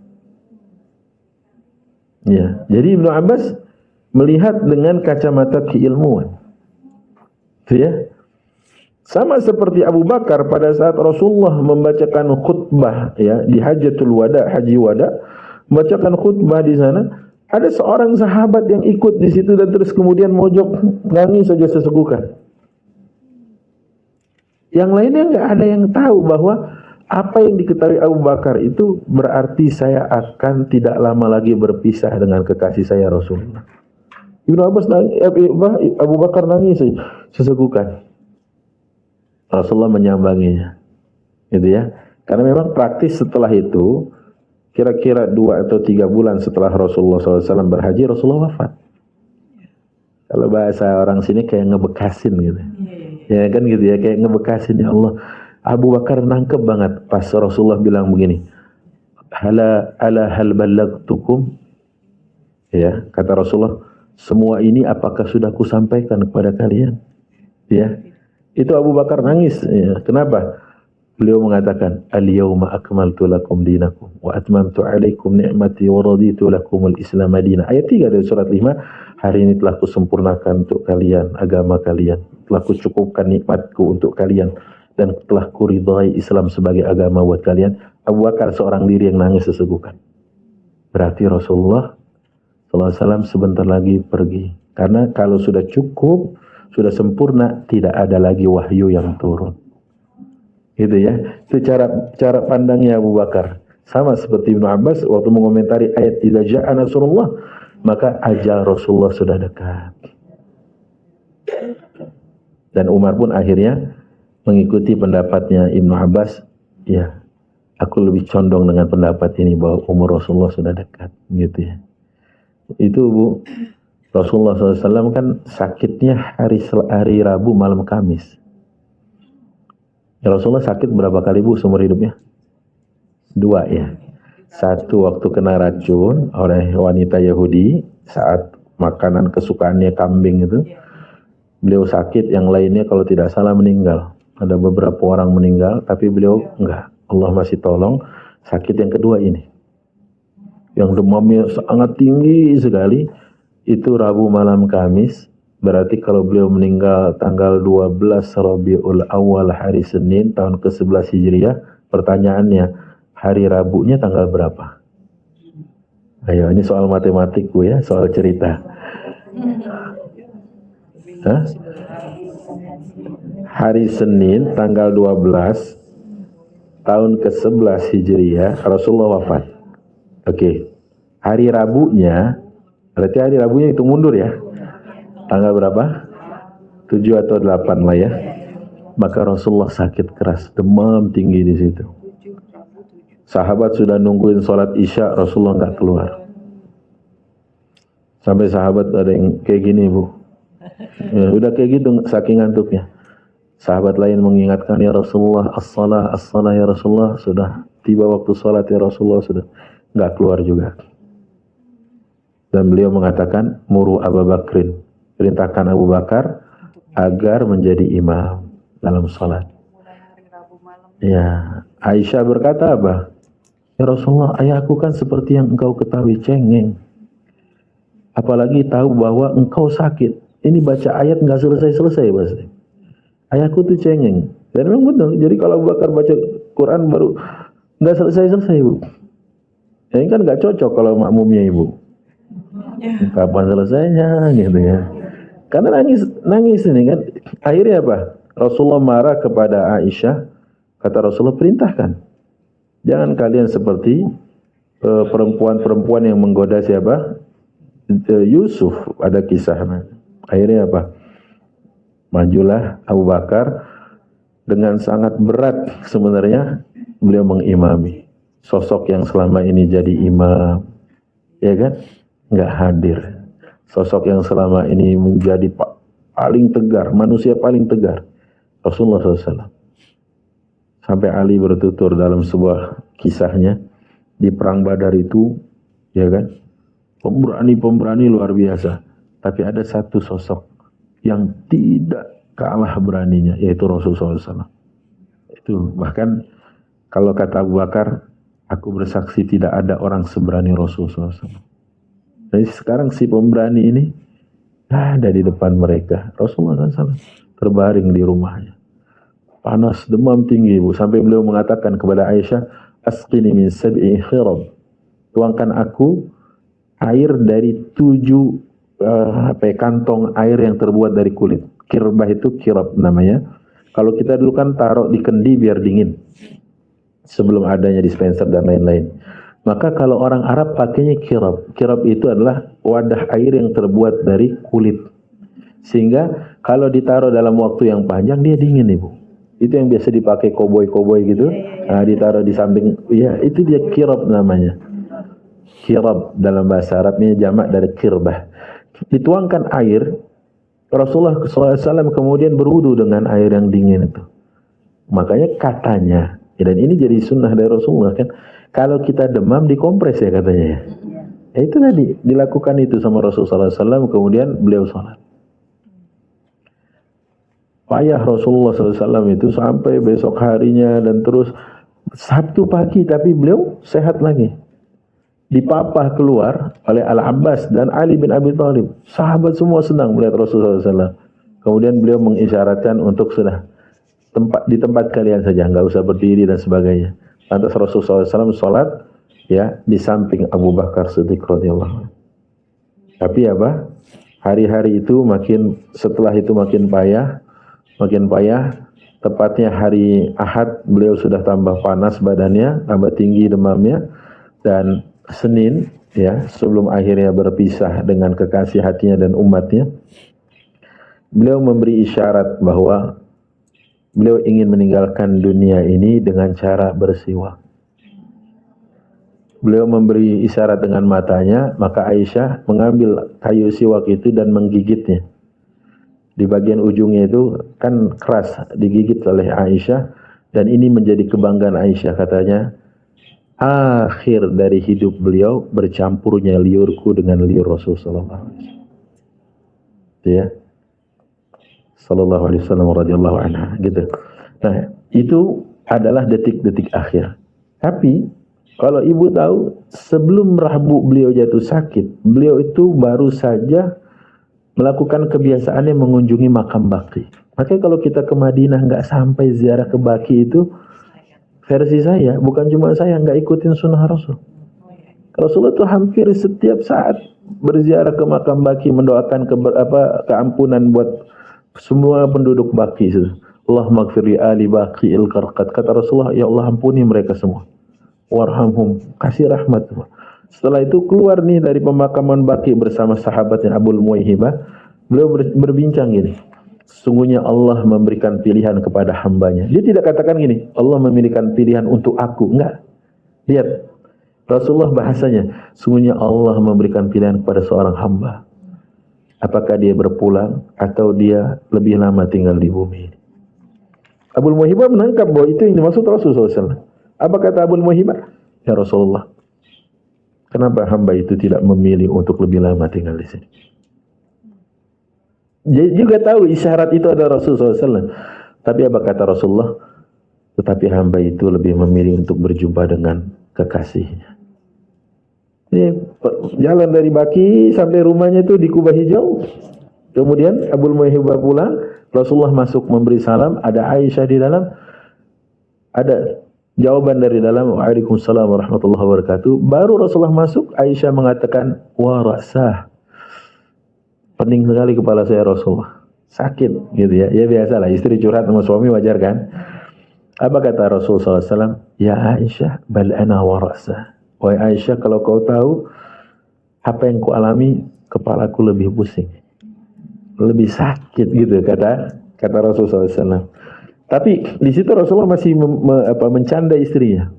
Ya, jadi Ibnu Abbas melihat dengan kacamata keilmuan. Itu ya. Sama seperti Abu Bakar pada saat Rasulullah membacakan khutbah ya di Hajatul Wada, Haji Wada, membacakan khutbah di sana, ada seorang sahabat yang ikut di situ dan terus kemudian mojok nangis saja sesegukan. Yang lainnya nggak ada yang tahu bahwa Apa yang diketahui Abu Bakar itu berarti saya akan tidak lama lagi berpisah dengan kekasih saya Rasulullah. Ibnu Abbas nangis, Abu Bakar nangis sesegukan. Rasulullah menyambanginya. Gitu ya. Karena memang praktis setelah itu, kira-kira 2 atau 3 bulan setelah Rasulullah SAW berhaji, Rasulullah wafat. Kalau bahasa orang sini kayak ngebekasin gitu. Ya kan gitu ya, kayak ngebekasin, ya Allah. Abu Bakar nangkep banget pas Rasulullah bilang begini, ala hal ballagtukum, ya kata Rasulullah, semua ini apakah sudah kusampaikan kepada kalian? Ya, itu Abu Bakar nangis. Ya. Kenapa? Beliau mengatakan, al-yawma akmaltu lakum dinakum wa atmamtu alaikum ni'mati wa raditu lakumul Islam madinah. Ayat 3 dari surat 5, hari ini telah kusempurnakan untuk kalian agama kalian, telah kucukupkan nikmatku untuk kalian, dan telah kuridhai Islam sebagai agama buat kalian. Abu Bakar seorang diri yang nangis sesegukan. Berarti Rasulullah SAW sebentar lagi pergi. Karena kalau sudah cukup, sudah sempurna, tidak ada lagi wahyu yang turun. Gitu ya. Itu cara pandangnya Abu Bakar. Sama seperti Ibnu Abbas waktu mengomentari ayat idza ja'a nasrullah, maka ajal Rasulullah sudah dekat. Dan Umar pun akhirnya mengikuti pendapatnya Ibnu Abbas. Ya, aku lebih condong dengan pendapat ini bahwa umur Rasulullah sudah dekat, gitu ya. Itu Bu, Rasulullah SAW kan sakitnya hari Rabu malam Kamis. Ya, Rasulullah sakit berapa kali Bu seumur hidupnya? 2 ya. 1 waktu kena racun oleh wanita Yahudi saat makanan kesukaannya kambing itu. Beliau sakit, yang lainnya kalau tidak salah meninggal. Ada beberapa orang meninggal, tapi beliau enggak. Allah masih tolong. Sakit yang kedua ini, yang demamnya sangat tinggi sekali, itu Rabu malam Kamis. Berarti kalau beliau meninggal tanggal 12 Rabiul Awal hari Senin tahun ke-11 Hijriah, pertanyaannya, hari Rabunya tanggal berapa? Ayo, ini soal matematik Bu ya, soal cerita. Hah? Hari Senin tanggal 12 tahun ke-11 Hijriah Rasulullah wafat. Oke. Hari Rabunya, berarti hari Rabunya itu mundur ya. Tanggal berapa? 7 atau 8 lah ya. Maka Rasulullah sakit keras, demam tinggi di situ. Sahabat sudah nungguin sholat Isya, Rasulullah nggak keluar. Sampai sahabat ada yang kayak gini Bu. Ya, udah kayak gitu saking ngantuknya. Sahabat lain mengingatkan, ya Rasulullah, as-salah ya Rasulullah, sudah tiba waktu sholat ya Rasulullah, sudah nggak keluar juga. Dan beliau mengatakan, muru Abu Bakrin, perintahkan Abu Bakar agar menjadi imam dalam sholat. Ya, Aisyah berkata apa? Ya Rasulullah, ayahku kan seperti yang engkau ketahui, cengeng. Apalagi tahu bahwa engkau sakit. Ini baca ayat nggak selesai-selesai pasti. Ayahku tuh cengeng. Dan memang benar. Jadi kalau Abu Bakar baca Quran baru nggak selesai-selesai Bu. Ya, ini kan nggak cocok kalau makmumnya Ibu. Kapan selesainya gitu ya. Karena nangis ini kan. Akhirnya apa? Rasulullah marah kepada Aisyah. Kata Rasulullah, perintahkan. Jangan kalian seperti perempuan-perempuan yang menggoda siapa? Yusuf. Ada kisahnya. Akhirnya apa? Majulah Abu Bakar dengan sangat berat sebenarnya beliau mengimami sosok yang selama ini jadi imam, ya kan? Nggak hadir. Sosok yang selama ini menjadi paling tegar, manusia paling tegar, Rasulullah SAW. Sampai Ali bertutur dalam sebuah kisahnya di perang Badar itu, ya kan? Pemberani luar biasa. Tapi ada satu sosok yang tidak kalah beraninya, yaitu Rasulullah SAW. Itu bahkan kalau kata Abu Bakar, aku bersaksi tidak ada orang seberani Rasulullah SAW. Jadi sekarang si pemberani ini ada di depan mereka. Rasulullah SAW terbaring di rumahnya. Panas, demam tinggi Bu. Sampai beliau mengatakan kepada Aisyah, asqini min sab'i khirab. Tuangkan aku air dari 7 kantong air yang terbuat dari kulit. Kirbah itu kirab namanya. Kalau kita dulu kan taruh di kendi biar dingin. sebelum adanya dispenser dan lain-lain. Maka kalau orang Arab pakainya kirab. Kirab itu adalah wadah air yang terbuat dari kulit. Sehingga kalau ditaruh dalam waktu yang panjang dia dingin, Ibu. Itu yang biasa dipakai koboi-koboi gitu. Nah, ditaruh di samping, ya itu dia kirab namanya. Kirab dalam bahasa Arabnya jamak dari kirbah. Dituangkan air, Rasulullah SAW kemudian berwudu dengan air yang dingin itu. Makanya katanya, dan ini jadi sunnah dari Rasulullah kan, kalau kita demam dikompres ya katanya ya. Itu tadi dilakukan itu sama Rasulullah SAW, kemudian beliau sholat. Payah Rasulullah SAW itu sampai besok harinya dan terus Sabtu pagi, tapi beliau sehat lagi. Dipapah keluar oleh Al-Abbas dan Ali bin Abi Thalib. Sahabat semua senang melihat Rasulullah SAW. Kemudian beliau mengisyaratkan untuk sudah di tempat kalian saja, nggak usah berdiri dan sebagainya. Lantas Rasulullah SAW sholat ya di samping Abu Bakar Siddiq radhiyallahu anhu. Tapi apa? Hari-hari itu setelah itu makin payah. Tepatnya hari Ahad beliau sudah tambah panas badannya, tambah tinggi demamnya, dan Senin ya sebelum akhirnya berpisah dengan kekasih hatinya dan umatnya, beliau memberi isyarat bahwa beliau ingin meninggalkan dunia ini dengan cara bersiwak. Beliau memberi isyarat dengan matanya, maka Aisyah mengambil kayu siwak itu dan menggigitnya. Di bagian ujungnya itu kan keras, digigit oleh Aisyah, dan ini menjadi kebanggaan Aisyah, katanya, akhir dari hidup beliau bercampurnya liurku dengan liur Rasulullah SAW. Ya. Sallallahu alaihi wasallam radhiyallahu anha gitu. Nah, itu adalah detik-detik akhir. Tapi kalau ibu tahu, sebelum Rabu beliau jatuh sakit, beliau itu baru saja melakukan kebiasaannya mengunjungi makam Baqi. Makanya kalau kita ke Madinah nggak sampai ziarah ke Baqi itu, versi saya, bukan cuma saya, nggak ikutin sunnah Rasul. Rasulullah itu hampir setiap saat berziarah ke makam Baqi, mendoakan keampunan buat semua penduduk Baqi. Allahumma gfir li ali Baqi il-Qarqad. Kata Rasulullah, ya Allah ampuni mereka semua. Warhamhum, kasih rahmat. Setelah itu keluar nih dari pemakaman Baqi bersama sahabatnya Abul Muwaihibah. Beliau berbincang gini, sesungguhnya Allah memberikan pilihan kepada hambanya. Dia tidak katakan gini, Allah memberikan pilihan untuk aku. Enggak. Lihat, Rasulullah bahasanya, sesungguhnya Allah memberikan pilihan kepada seorang hamba. Apakah dia berpulang atau dia lebih lama tinggal di bumi ini. Abul Muwaihibah menangkap bahwa itu yang dimaksud Rasulullah SAW. Apa kata Abul Muwaihibah? Ya Rasulullah, kenapa hamba itu tidak memilih untuk lebih lama tinggal di sini? Dia juga tahu isyarat itu ada Rasulullah SAW. Tapi apa kata Rasulullah? Tetapi hamba itu lebih memilih untuk berjumpa dengan kekasihnya. Ini jalan dari Baqi sampai rumahnya itu di Kubah Hijau. Kemudian Abul Muwaihibah pulang, Rasulullah masuk memberi salam, ada Aisyah di dalam, ada jawaban dari dalam, waalaikumsalam warahmatullahi wabarakatuh. Baru Rasulullah masuk, Aisyah mengatakan, wa rasah, pening sekali kepala saya Rasulullah, sakit gitu ya. Ya biasalah, istri curhat sama suami wajar kan. Apa kata Rasulullah SAW? Ya Aisyah, bal ana wa rasah. Wahai Aisyah, kalau kau tahu apa yang ku alami, kepalaku lebih pusing, lebih sakit gitu kata Rasulullah SAW. Tapi di situ Rasulullah masih mencanda istrinya.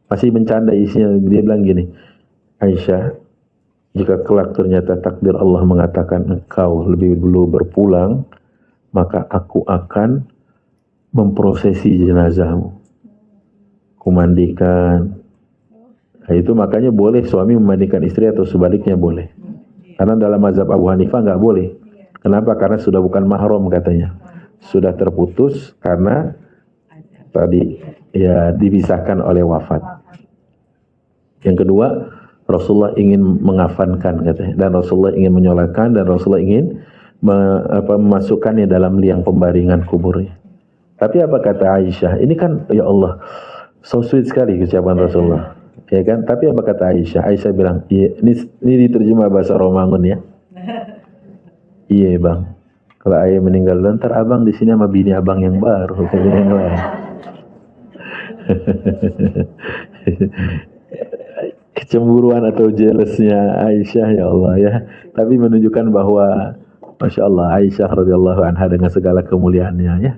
Masih mencanda istrinya. Dia bilang gini, Aisyah, jika kelak ternyata takdir Allah mengatakan engkau lebih dulu berpulang, maka aku akan memprosesi jenazahmu. Kumandikan. Nah, itu makanya boleh suami memandikan istri atau sebaliknya boleh. Karena dalam mazhab Abu Hanifah nggak boleh. Kenapa? Karena sudah bukan mahram katanya. Sudah terputus karena tadi ya dipisahkan oleh wafat. Yang kedua, Rasulullah ingin mengafankan katanya, dan Rasulullah ingin menyolatkan, dan Rasulullah ingin memasukkannya dalam liang pembaringan kuburnya. Tapi apa kata Aisyah? Ini kan ya Allah, so sweet sekali ucapan Rasulullah, ya kan? Tapi apa kata Aisyah? Aisyah bilang, ini diterjemah bahasa Romangun ya. Iya bang, kalau ayah meninggal ntar abang di sini sama bini abang yang baru, yang lain. Kecemburuan atau jealousnya Aisyah, ya Allah ya. Tapi menunjukkan bahwa Masya Allah Aisyah radhiyallahu anha dengan segala kemuliaannya ya.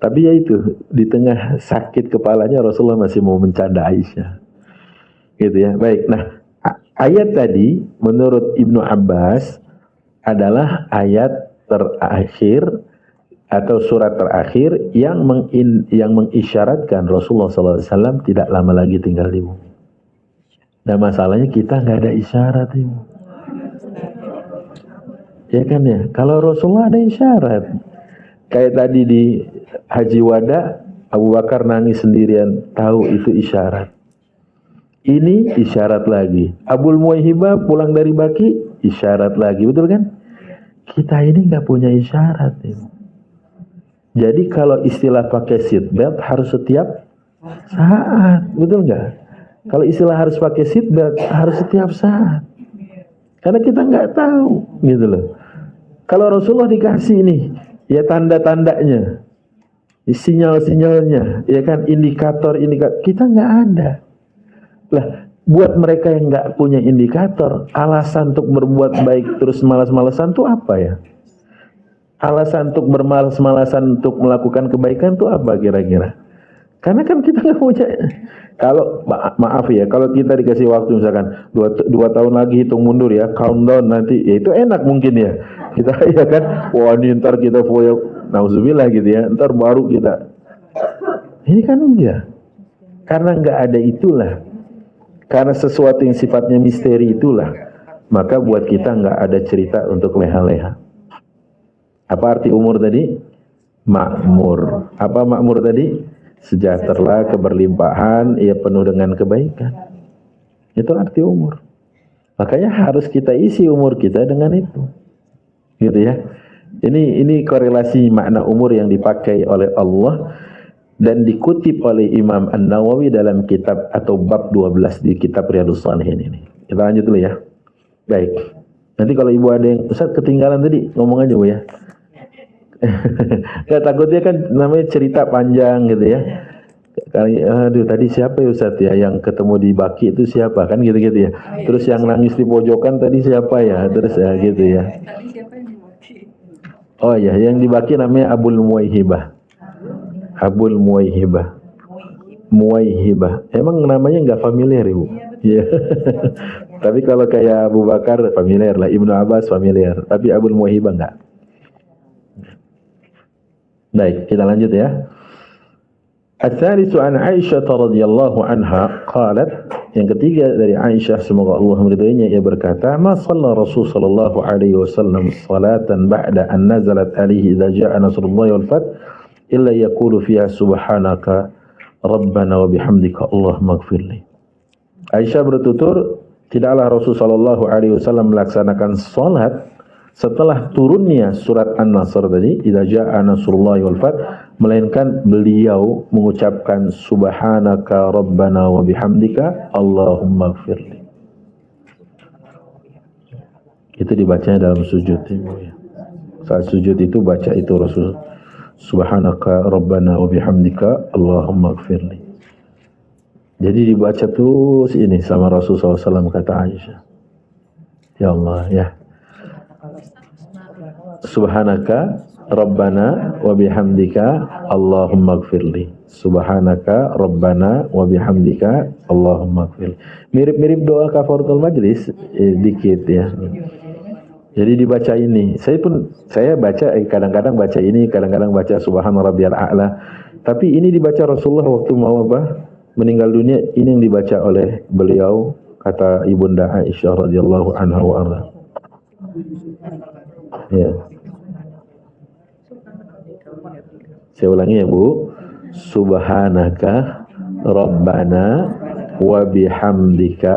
Tapi ya itu, di tengah sakit kepalanya Rasulullah masih mau mencanda Aisyah. Gitu ya. Baik. Nah, ayat tadi menurut Ibnu Abbas adalah ayat terakhir atau surat terakhir yang mengisyaratkan Rasulullah SAW tidak lama lagi tinggal di bumi. Nah masalahnya kita nggak ada isyarat ini. Ya kan ya. Kalau Rasulullah ada isyarat. Kayak tadi di Haji Wada, Abu Bakar nangis sendirian, tahu itu isyarat. Ini isyarat lagi. Abul Muwaihibah pulang dari Baki, isyarat lagi, betul kan? Kita ini nggak punya isyarat ini. Jadi kalau istilah pakai seatbelt harus setiap saat, betul nggak? Kalau istilah harus pakai seatbelt harus setiap saat. Karena kita nggak tahu, gitu loh. Kalau Rasulullah dikasih nih, ya tanda-tandanya, sinyal-sinyalnya, ya kan, indikator, kita nggak ada. Lah, buat mereka yang nggak punya indikator, alasan untuk berbuat baik terus malas-malasan tuh apa ya? Alasan untuk bermalas-malasan untuk melakukan kebaikan tuh apa kira-kira? Karena kan kita nggak punya. Kalau maaf ya, kalau kita dikasih waktu misalkan 2 tahun lagi hitung mundur ya, countdown nanti, ya itu enak mungkin ya. Kita ya kan, wah ini ntar kita foya, nauzubillah gitu ya, ntar baru kita. Ini kan enggak. Karena nggak ada itulah. Karena sesuatu yang sifatnya misteri itulah, maka buat kita nggak ada cerita untuk leha-leha. Apa arti umur tadi? Makmur. Apa makmur tadi? Sejahtera, keberlimpahan, ia penuh dengan kebaikan. Itu arti umur. Makanya harus kita isi umur kita dengan itu. Gitu ya. Ini korelasi makna umur yang dipakai oleh Allah dan dikutip oleh Imam An-Nawawi dalam kitab atau bab 12 di kitab Riyadhus Shalihin ini. Kita lanjut dulu ya. Baik. Nanti kalau ibu ada yang Ustaz ketinggalan tadi, ngomong aja Bu ya. Ya takutnya kan namanya cerita panjang gitu ya. Aduh tadi siapa ya Ustaz ya yang ketemu di Baki itu siapa kan gitu-gitu ya. Terus yang nangis di pojokan tadi siapa ya? Terus ya gitu ya. Oh ya, yang di Baki namanya Abul Muwaihibah. Abul Muwaihibah. Muwaihibah. Emang namanya nggak familiar Ibu? Iya. Tapi kalau kayak Abu Bakar familiar lah, Ibnu Abbas familiar. Tapi Abul Muwaihibah nggak. Baik, kita lanjut ya. Ats-tsalitsu an Aisyah radhiyallahu anha qalat, yang ketiga dari Aisyah semoga Allah meridhoinya, ia berkata, "Ma shalla Rasul sallallahu alaihi wasallam salatan ba'da an nazalat alaihi idza jaa nasrullahi wal fath illa yaqulu fiha subhanaka rabbana wa bihamdika Allahumma ighfirli." Aisyah bertutur, tidaklah Rasul sallallahu alaihi wasallam melaksanakan salat setelah turunnya surat An-Nasr tadi, idza jaa nasrullahi wal fath, melainkan beliau mengucapkan subhanaka rabbana wa bihamdika Allahumma ighfirli. Itu dibacanya dalam sujud ya. Saat sujud itu baca itu Rasul, subhanaka rabbana wa bihamdika Allahumma ighfirli. Jadi dibaca terus ini sama Rasul SAW, kata Aisyah. Ya Allah ya. Subhanaka Rabbana wa bihamdika Allahumma ighfirli. Subhanaka Rabbana wa bihamdika Allahumma ighfirli. Mirip-mirip doa kafaratul majlis dikit ya. Jadi dibaca ini. Saya baca kadang-kadang baca ini, kadang-kadang baca subhana rabbiyal a'la. Tapi ini dibaca Rasulullah waktu mau meninggal dunia, ini yang dibaca oleh beliau, kata Ibunda Aisyah radhiyallahu anha wa arda. Ya. Saya ulangi ya Bu. Subhanaka Rabbana wa bihamdika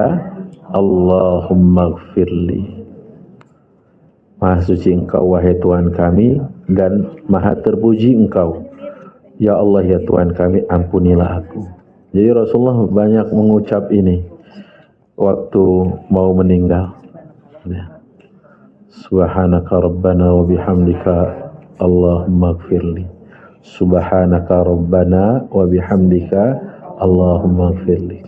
Allahumma ighfirli. Maha suci Engkau wahai Tuhan kami, dan maha terpuji Engkau ya Allah ya Tuhan kami, ampunilah aku. Jadi Rasulullah banyak mengucap ini waktu mau meninggal ya. Subhanaka Rabbana wa bihamdika Allahumma ighfirli. Subhanaka Rabbana wa bihamdika Allahumma gfirli.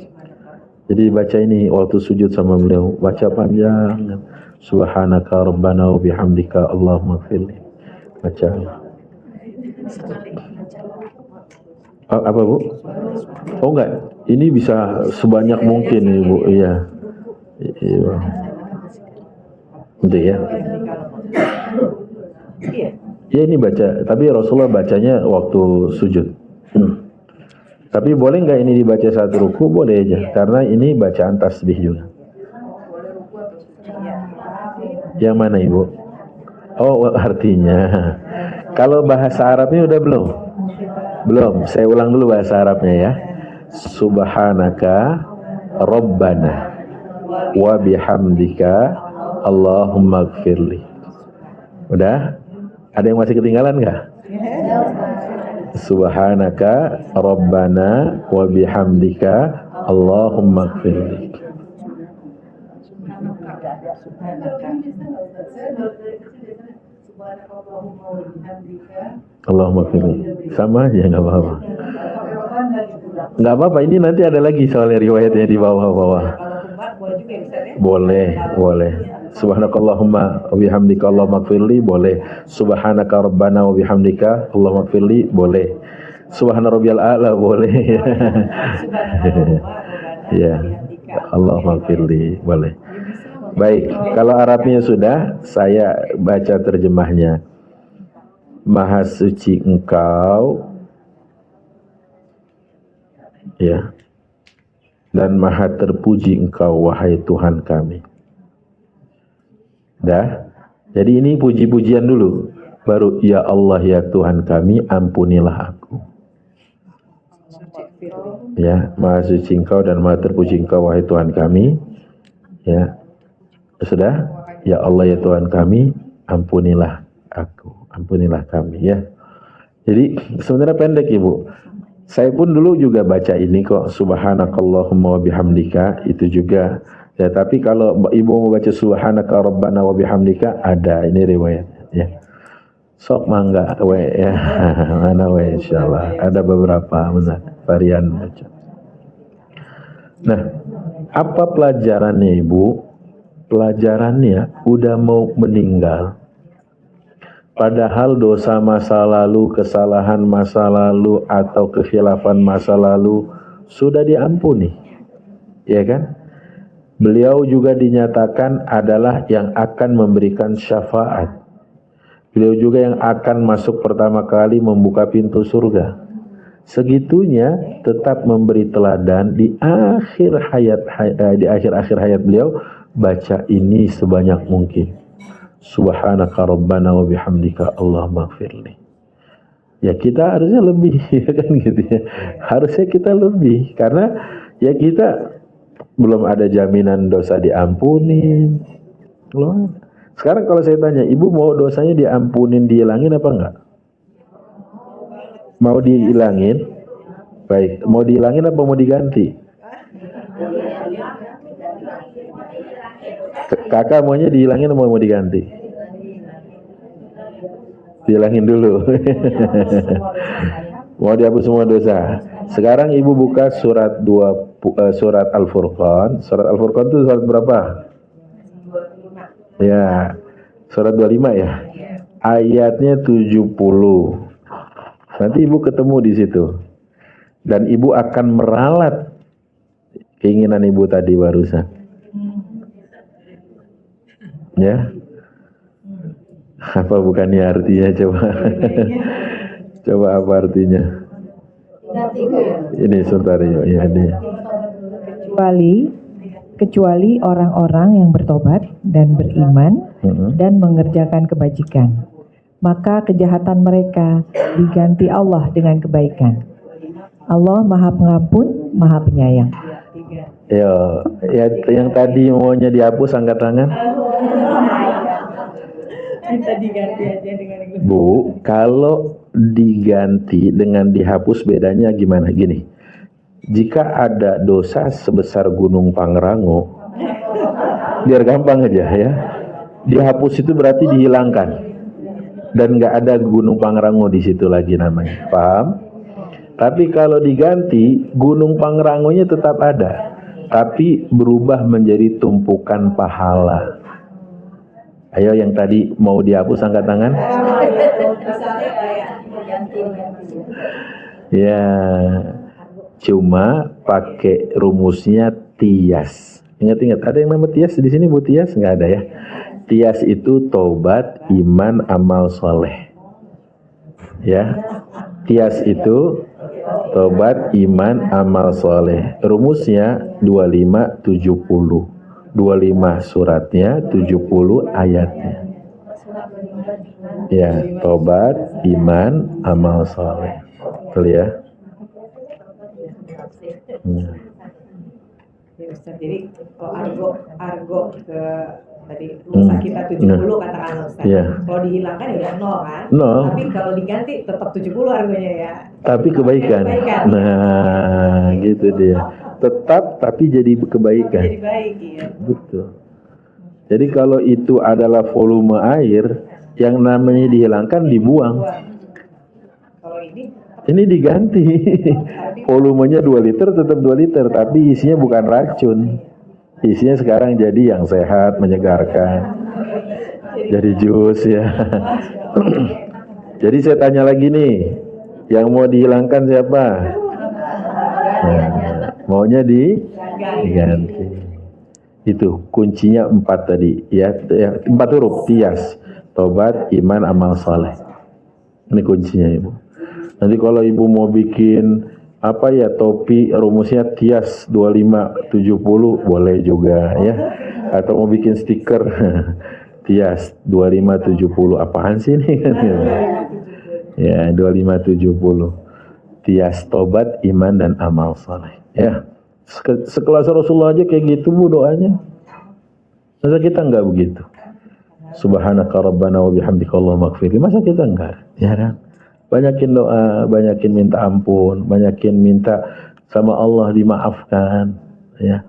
Jadi baca ini waktu sujud sama beliau, baca panjang. Subhanaka rabbana wa bihamdika Allahumma gfirli. Baca. Apa Bu? Oh enggak, ini bisa sebanyak mungkin Ibu. Iya. Iya. Udah ya. Ya ini baca, tapi Rasulullah bacanya waktu sujud. Tapi boleh nggak ini dibaca saat ruku? Boleh aja, karena ini bacaan tasbih juga. Yang mana Ibu? Oh artinya. Kalau bahasa Arabnya udah belum? Belum. Saya ulang dulu bahasa Arabnya ya. Subhanaka Rabbana wa bihamdika Allahumma gfirli. Udah? Ada yang masih ketinggalan nggak? Subhanaka Rabbana wa bihamdika Allahumma gfirli. Allahumma gfirli. Sama aja, nggak apa-apa. Nggak apa-apa, ini nanti ada lagi soalnya riwayatnya di bawah-bawah. Boleh, boleh. Subhanakallahumma wa bihamdika Allahumma gfirli, boleh. Subhanaka Rabbana wa bihamdika Allahumma gfirli, boleh. Subhana rabbiyal a'la, boleh. Ya, Allahumma gfirli, boleh. Baik, kalau Arabnya sudah, saya baca terjemahnya. Maha suci Engkau, ya, dan maha terpuji Engkau, wahai Tuhan kami. Dah. Jadi ini puji-pujian dulu. Baru ya Allah ya Tuhan kami, ampunilah aku. Ya, maha suci Engkau dan maha terpuji Engkau, wahai Tuhan kami. Ya. Sudah? Ya Allah ya Tuhan kami, ampunilah aku. Ampunilah kami ya. Jadi sebenarnya pendek Ibu. Saya pun dulu juga baca ini kok, subhanakallahumma wa bihamdika, itu juga. Ya, tapi kalau Ibu mau baca subhanaka rabbana wa bihamdika, ada ini riwayat ya. Sok mangga we ya. Mana we insyaallah. Ada beberapa varian baca. Nah, apa pelajarannya Ibu? Pelajarannya udah mau meninggal. Padahal dosa masa lalu, kesalahan masa lalu atau kekhilafan masa lalu sudah diampuni. Ya kan? Beliau juga dinyatakan adalah yang akan memberikan syafaat. Beliau juga yang akan masuk pertama kali membuka pintu surga. Segitunya tetap memberi teladan di akhir hayat beliau, baca ini sebanyak mungkin. Subhanaka Rabbana wa bihamdika Allahumma gfirli. Ya kita harusnya lebih ya kan gitu ya. Harusnya kita lebih karena ya kita belum ada jaminan dosa diampunin. Belum. Sekarang kalau saya tanya, Ibu mau dosanya diampunin, dihilangin apa enggak? Mau dihilangin? Baik, mau dihilangin apa mau diganti? Kakak maunya dihilangin atau mau diganti? Dihilangin dulu. Mau dihapus semua dosa. Sekarang Ibu buka surat surat Al-Furqan. Surat Al-Furqan itu surat berapa? Ya, surat 25 ya. Ayatnya 70. Nanti Ibu ketemu di situ. Dan Ibu akan meralat keinginan Ibu tadi barusan. Ya, apa bukannya artinya coba? Coba apa artinya? Ini sebentar ya ini. Kecuali orang-orang yang bertobat dan beriman dan mengerjakan kebajikan, maka kejahatan mereka diganti Allah dengan kebaikan. Allah Maha Pengampun, Maha Penyayang. Ya, yang tadi maunya dihapus angkat tangan. Kita diganti aja dengan Bu, kalau diganti dengan dihapus bedanya gimana? Gini, jika ada dosa sebesar Gunung Pangrango, biar gampang aja ya, dihapus itu berarti dihilangkan dan nggak ada Gunung Pangrango di situ lagi namanya, paham? Tapi kalau diganti, Gunung Pangrangonya tetap ada, tapi berubah menjadi tumpukan pahala. Ayo yang tadi mau dihapus angkat tangan. Misalnya kayak ganti. Ya, cuma pakai rumusnya Tias. Ingat-ingat, ada yang nama Tias di sini, Bu Tias? Nggak ada ya. Tias itu tobat, iman, amal soleh. Ya, Tias itu tobat, iman, amal soleh. Rumusnya 25-70. 25 suratnya, 70 ayatnya. Ya, tobat, iman, amal soleh. Betul ya? Ya Ustaz, jadi kalau argo ke tadi rusak kita 70 katakan Ustaz. Kalau dihilangkan ya udah 0 kan? 0. Tapi kalau diganti tetap 70 argonya ya. Tapi kebaikan. Nah, gitu dia. Tetap tapi jadi kebaikan. Jadi baik, iya. Betul. Jadi kalau itu adalah volume air, yang namanya dihilangkan dibuang. Kalau ini diganti. Volumenya 2 liter tetap 2 liter, tapi isinya bukan racun. Isinya sekarang jadi yang sehat, menyegarkan. Jadi jus ya. Jadi saya tanya lagi nih, yang mau dihilangkan siapa? Nah, maunya diganti. Itu kuncinya 4 tadi ya, 4 huruf. Tias, tobat, iman, amal soleh. Ini kuncinya Ibu. Nanti kalau Ibu mau bikin apa ya, topi rumusnya Tias 25-70 boleh juga ya. Atau mau bikin stiker Tias 25-70, apaan sih ini kan? Ya, 25-70. Tias, tobat, iman, dan amal soleh. Ya, sekelas Rasulullah aja kayak gitu Bu doanya. Masa kita enggak begitu? Subhanaka rabbana wa bihamdika Allahumma ighfirli. Masa kita enggak? Ya kan? Banyakin doa, banyakin minta ampun, banyakin minta sama Allah dimaafkan, ya.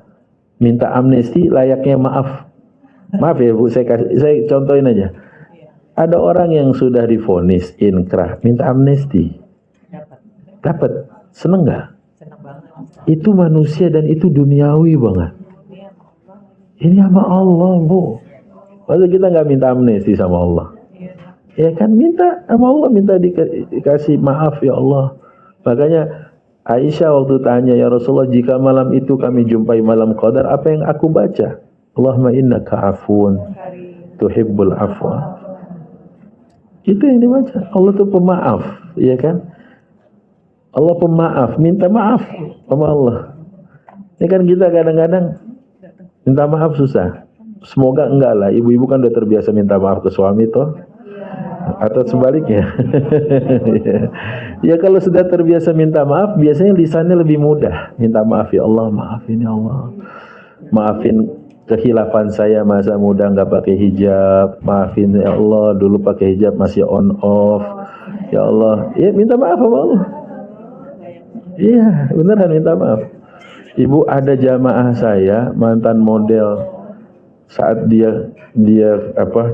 Minta amnesti layaknya maaf. Maaf ya Bu, saya contohin aja. Ada orang yang sudah divonis inkrah, minta amnesti. Dapat. Seneng nggak? senang banget. Itu manusia dan itu duniawi banget. Ini sama Allah Bu. Masa kita nggak minta amnesti sama Allah? Ya kan, minta sama Allah, minta dikasih maaf ya Allah. Makanya Aisyah waktu tanya, ya Rasulullah, jika malam itu kami jumpai malam qadar, apa yang aku baca? Allahumma innaka afun tuhibbul afwa. Itu yang dibaca. Allah itu pemaaf, ya kan? Allah pemaaf, minta maaf sama Allah. Ini kan kita kadang-kadang minta maaf susah. Semoga enggak lah, ibu-ibu kan udah terbiasa minta maaf ke suami toh. Atau sebaliknya. Ya kalau sudah terbiasa minta maaf, biasanya lisannya lebih mudah. Minta maaf ya Allah, maafin ya Allah. Maafin kehilafan saya masa muda nggak pakai hijab. Maafin ya Allah, dulu pakai hijab masih on off. Ya Allah, ya minta maaf sama Allah. Iya, beneran minta maaf. Ibu, ada jamaah saya mantan model. Saat dia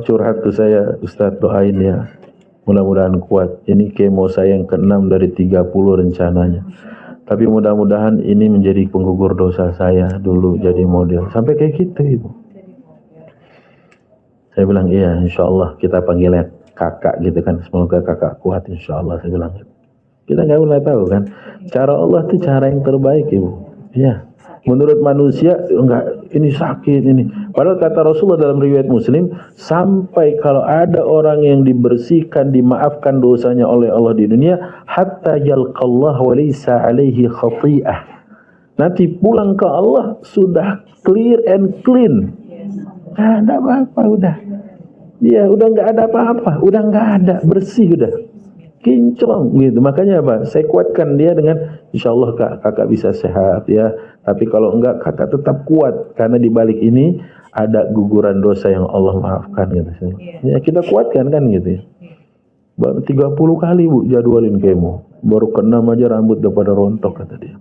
curhat ke saya, Ustadz doain ya, mudah-mudahan kuat. Ini kemo saya yang ke-6 dari 30 rencananya. Tapi mudah-mudahan ini menjadi penggugur dosa saya dulu jadi model. Sampai kayak gitu Ibu. Saya bilang iya, insya Allah kita panggilnya kakak gitu kan. Semoga kakak kuat insya Allah, saya bilang. Kita nggak pernah tahu kan. Cara Allah itu cara yang terbaik Ibu. Iya. Menurut manusia enggak, ini sakit ini. Padahal kata Rasulullah dalam riwayat Muslim, sampai kalau ada orang yang dibersihkan, dimaafkan dosanya oleh Allah di dunia, hatta yalqallah wa laysa alaihi khati'ah. Nanti pulang ke Allah sudah clear and clean. Enggak ada apa-apa udah. Ya udah enggak ada apa-apa, udah enggak ada, bersih udah. Kinclong gitu. Makanya apa? Saya kuatkan dia dengan insyaallah kakak bisa sehat ya. Tapi kalau enggak kakak tetap kuat karena di balik ini ada guguran dosa yang Allah maafkan gitu. Ya kita kuatkan kan gitu ya. Baru 30 kali Bu jadwalin kemo. Baru ke-6 aja rambut udah pada rontok kata dia.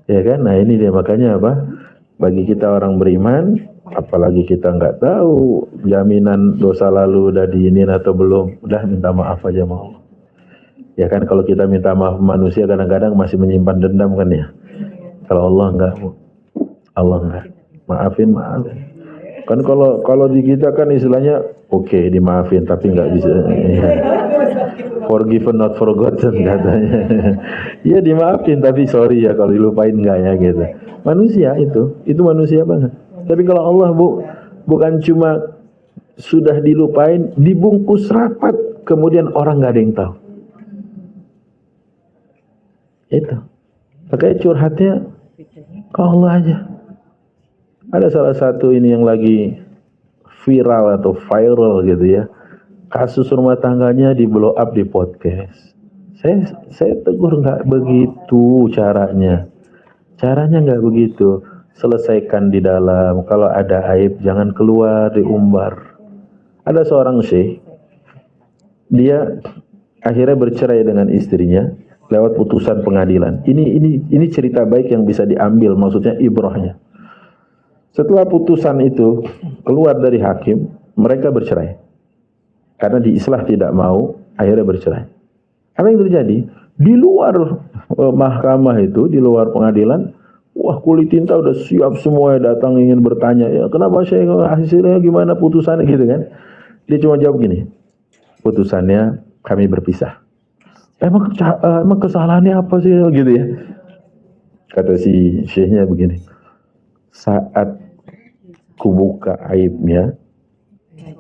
Ya kan? Nah ini dia makanya apa? Bagi kita orang beriman, apalagi kita enggak tahu jaminan dosa lalu udah diinin atau belum, udah minta maaf aja sama Allah. Ya kan kalau kita minta maaf manusia kadang-kadang masih menyimpan dendam kan ya. Kalau Allah enggak, Bu. Allah enggak. Maafin. Kan kalau di kita kan istilahnya oke, dimaafin tapi enggak bisa. Forgiven not forgotten katanya. Iya dimaafin tapi sorry ya kalau dilupain enggak ya gitu. Manusia itu manusia banget. Tapi kalau Allah, Bu, bukan cuma sudah dilupain, dibungkus rapat, kemudian orang nggak ada yang tahu. Itu. Makanya curhatnya ke Allah aja. Ada salah satu ini yang lagi viral atau viral gitu ya. Kasus rumah tangganya di blow up di podcast. Saya tegur nggak begitu caranya. Caranya nggak begitu. Selesaikan di dalam. Kalau ada aib jangan keluar, diumbar. Ada seorang syekh, dia akhirnya bercerai dengan istrinya lewat putusan pengadilan. Ini cerita baik yang bisa diambil, maksudnya ibrahnya. Setelah putusan itu keluar dari hakim, mereka bercerai. Karena diislah tidak mau, akhirnya bercerai. Apa yang terjadi? Di luar mahkamah itu, di luar pengadilan, wah kulit tinta udah siap semua datang ingin bertanya, ya kenapa saya hasilnya gimana putusannya gitu kan? Dia cuma jawab gini, putusannya kami berpisah. Emang kesalahannya apa sih gitu ya? Kata si syekhnya begini, saat kubuka aibnya,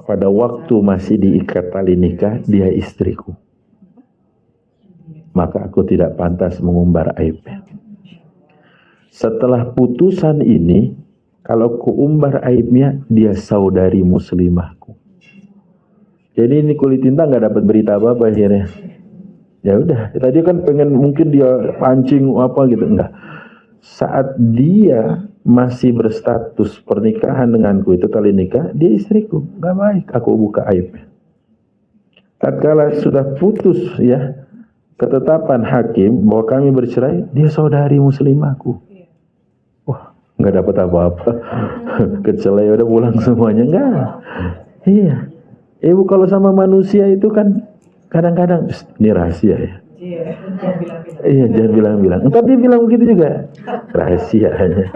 pada waktu masih diikat tali nikah, dia istriku. Maka aku tidak pantas mengumbar aibnya. Setelah putusan ini, kalau kuumbar aibnya, dia saudari muslimahku. Jadi ini kulit tinta nggak dapat berita apa-apa akhirnya. Ya udah, tadi kan pengen mungkin dia pancing apa gitu, enggak. Saat dia masih berstatus pernikahan denganku itu tali nikah, dia istriku, nggak baik aku buka aibnya. Tatkala sudah putus ya, ketetapan hakim bahwa kami bercerai, dia saudari muslimahku. Wah, nggak dapat apa-apa. Kecelai udah pulang semuanya, enggak. Iya. Ibu kalau sama manusia itu kan kadang-kadang ini rahasia ya. Iya, jangan bilang-bilang. Entar dia bilang begitu juga. Rahasianya.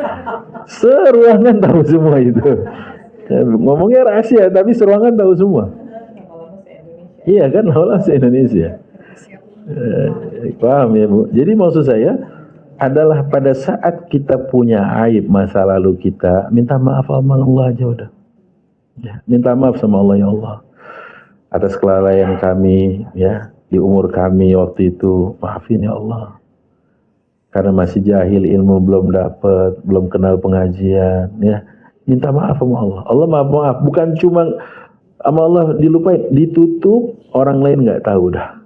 Seruangan tahu semua itu. Ngomongnya rahasia, tapi seruangan tahu semua. Iya kan, Allah se-Indonesia. Paham ya Bu? Jadi maksud saya adalah pada saat kita punya aib masa lalu kita, minta maaf sama Allah aja udah. Ya, minta maaf sama Allah, ya Allah. Atas kelalaian kami ya di umur kami waktu itu, maafin ya Allah. Karena masih jahil, ilmu belum dapat, belum kenal pengajian ya. Minta maaf sama Allah. Allah maaf, bukan cuma sama Allah dilupain, ditutup, orang lain nggak tahu dah.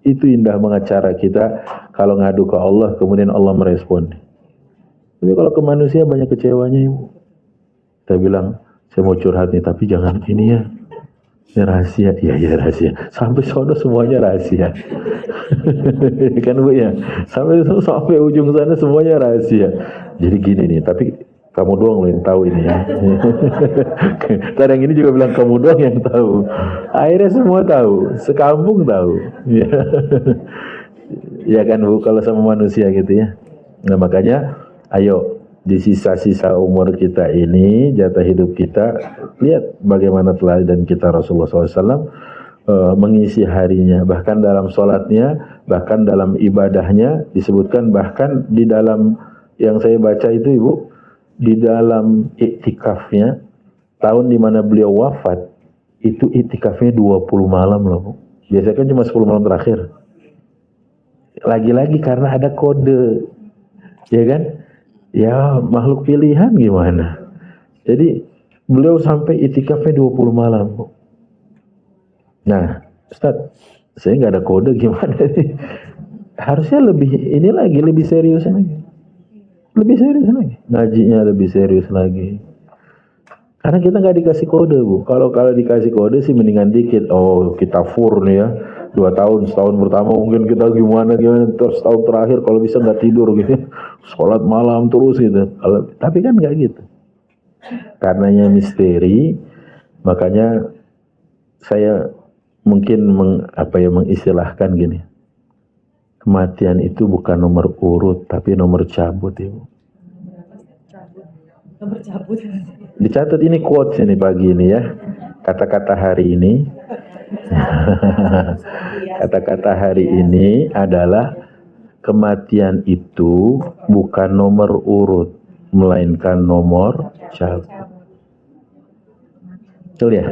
Itu indah banget cara kita kalau ngadu ke Allah, kemudian Allah merespon. Tapi kalau ke manusia banyak kecewanya Ibu. Kita bilang, saya mau curhat nih, tapi jangan ini ya. Ini rahasia, iya rahasia. Sampai sono semuanya rahasia. Kan Bu ya, sampai ujung sana semuanya rahasia. Jadi gini nih, tapi kamu doang loh yang tahu ini ya. Kadang ini juga bilang kamu doang yang tahu. Akhirnya semua tahu, sekampung tahu. Ya kan Bu, kalau sama manusia gitu ya. Nah makanya, ayo. Di sisa-sisa umur kita ini, jatah hidup kita, lihat bagaimana teladan kita Rasulullah SAW mengisi harinya. Bahkan dalam sholatnya, bahkan dalam ibadahnya, disebutkan bahkan di dalam yang saya baca itu Ibu, di dalam iktikafnya, tahun dimana beliau wafat, itu iktikafnya 20 malam loh Bu. Biasanya kan cuma 10 malam terakhir. Lagi-lagi karena ada kode, ya kan? Ya makhluk pilihan gimana. Jadi beliau sampai itikafnya 20 malam Bu. Nah Ustaz, saya nggak ada kode gimana nih. Harusnya lebih ini lagi, lebih serius lagi. Lebih serius lagi. Ngajinya lebih serius lagi. Karena kita nggak dikasih kode Bu. Kalau dikasih kode sih mendingan dikit. Oh kita fur nih ya. 2 tahun, setahun pertama mungkin kita gimana terus tahun terakhir kalau bisa nggak tidur gitu, sholat malam terus gitu. Tapi kan nggak gitu, karenanya misteri. Makanya saya mungkin mengistilahkan gini, kematian itu bukan nomor urut tapi nomor cabut, Ibu. Nomor cabut. Dicatat ini quotes ini pagi ini ya. Kata-kata hari ini. Kata-kata hari ini adalah kematian itu bukan nomor urut melainkan nomor cabut. Betul ya?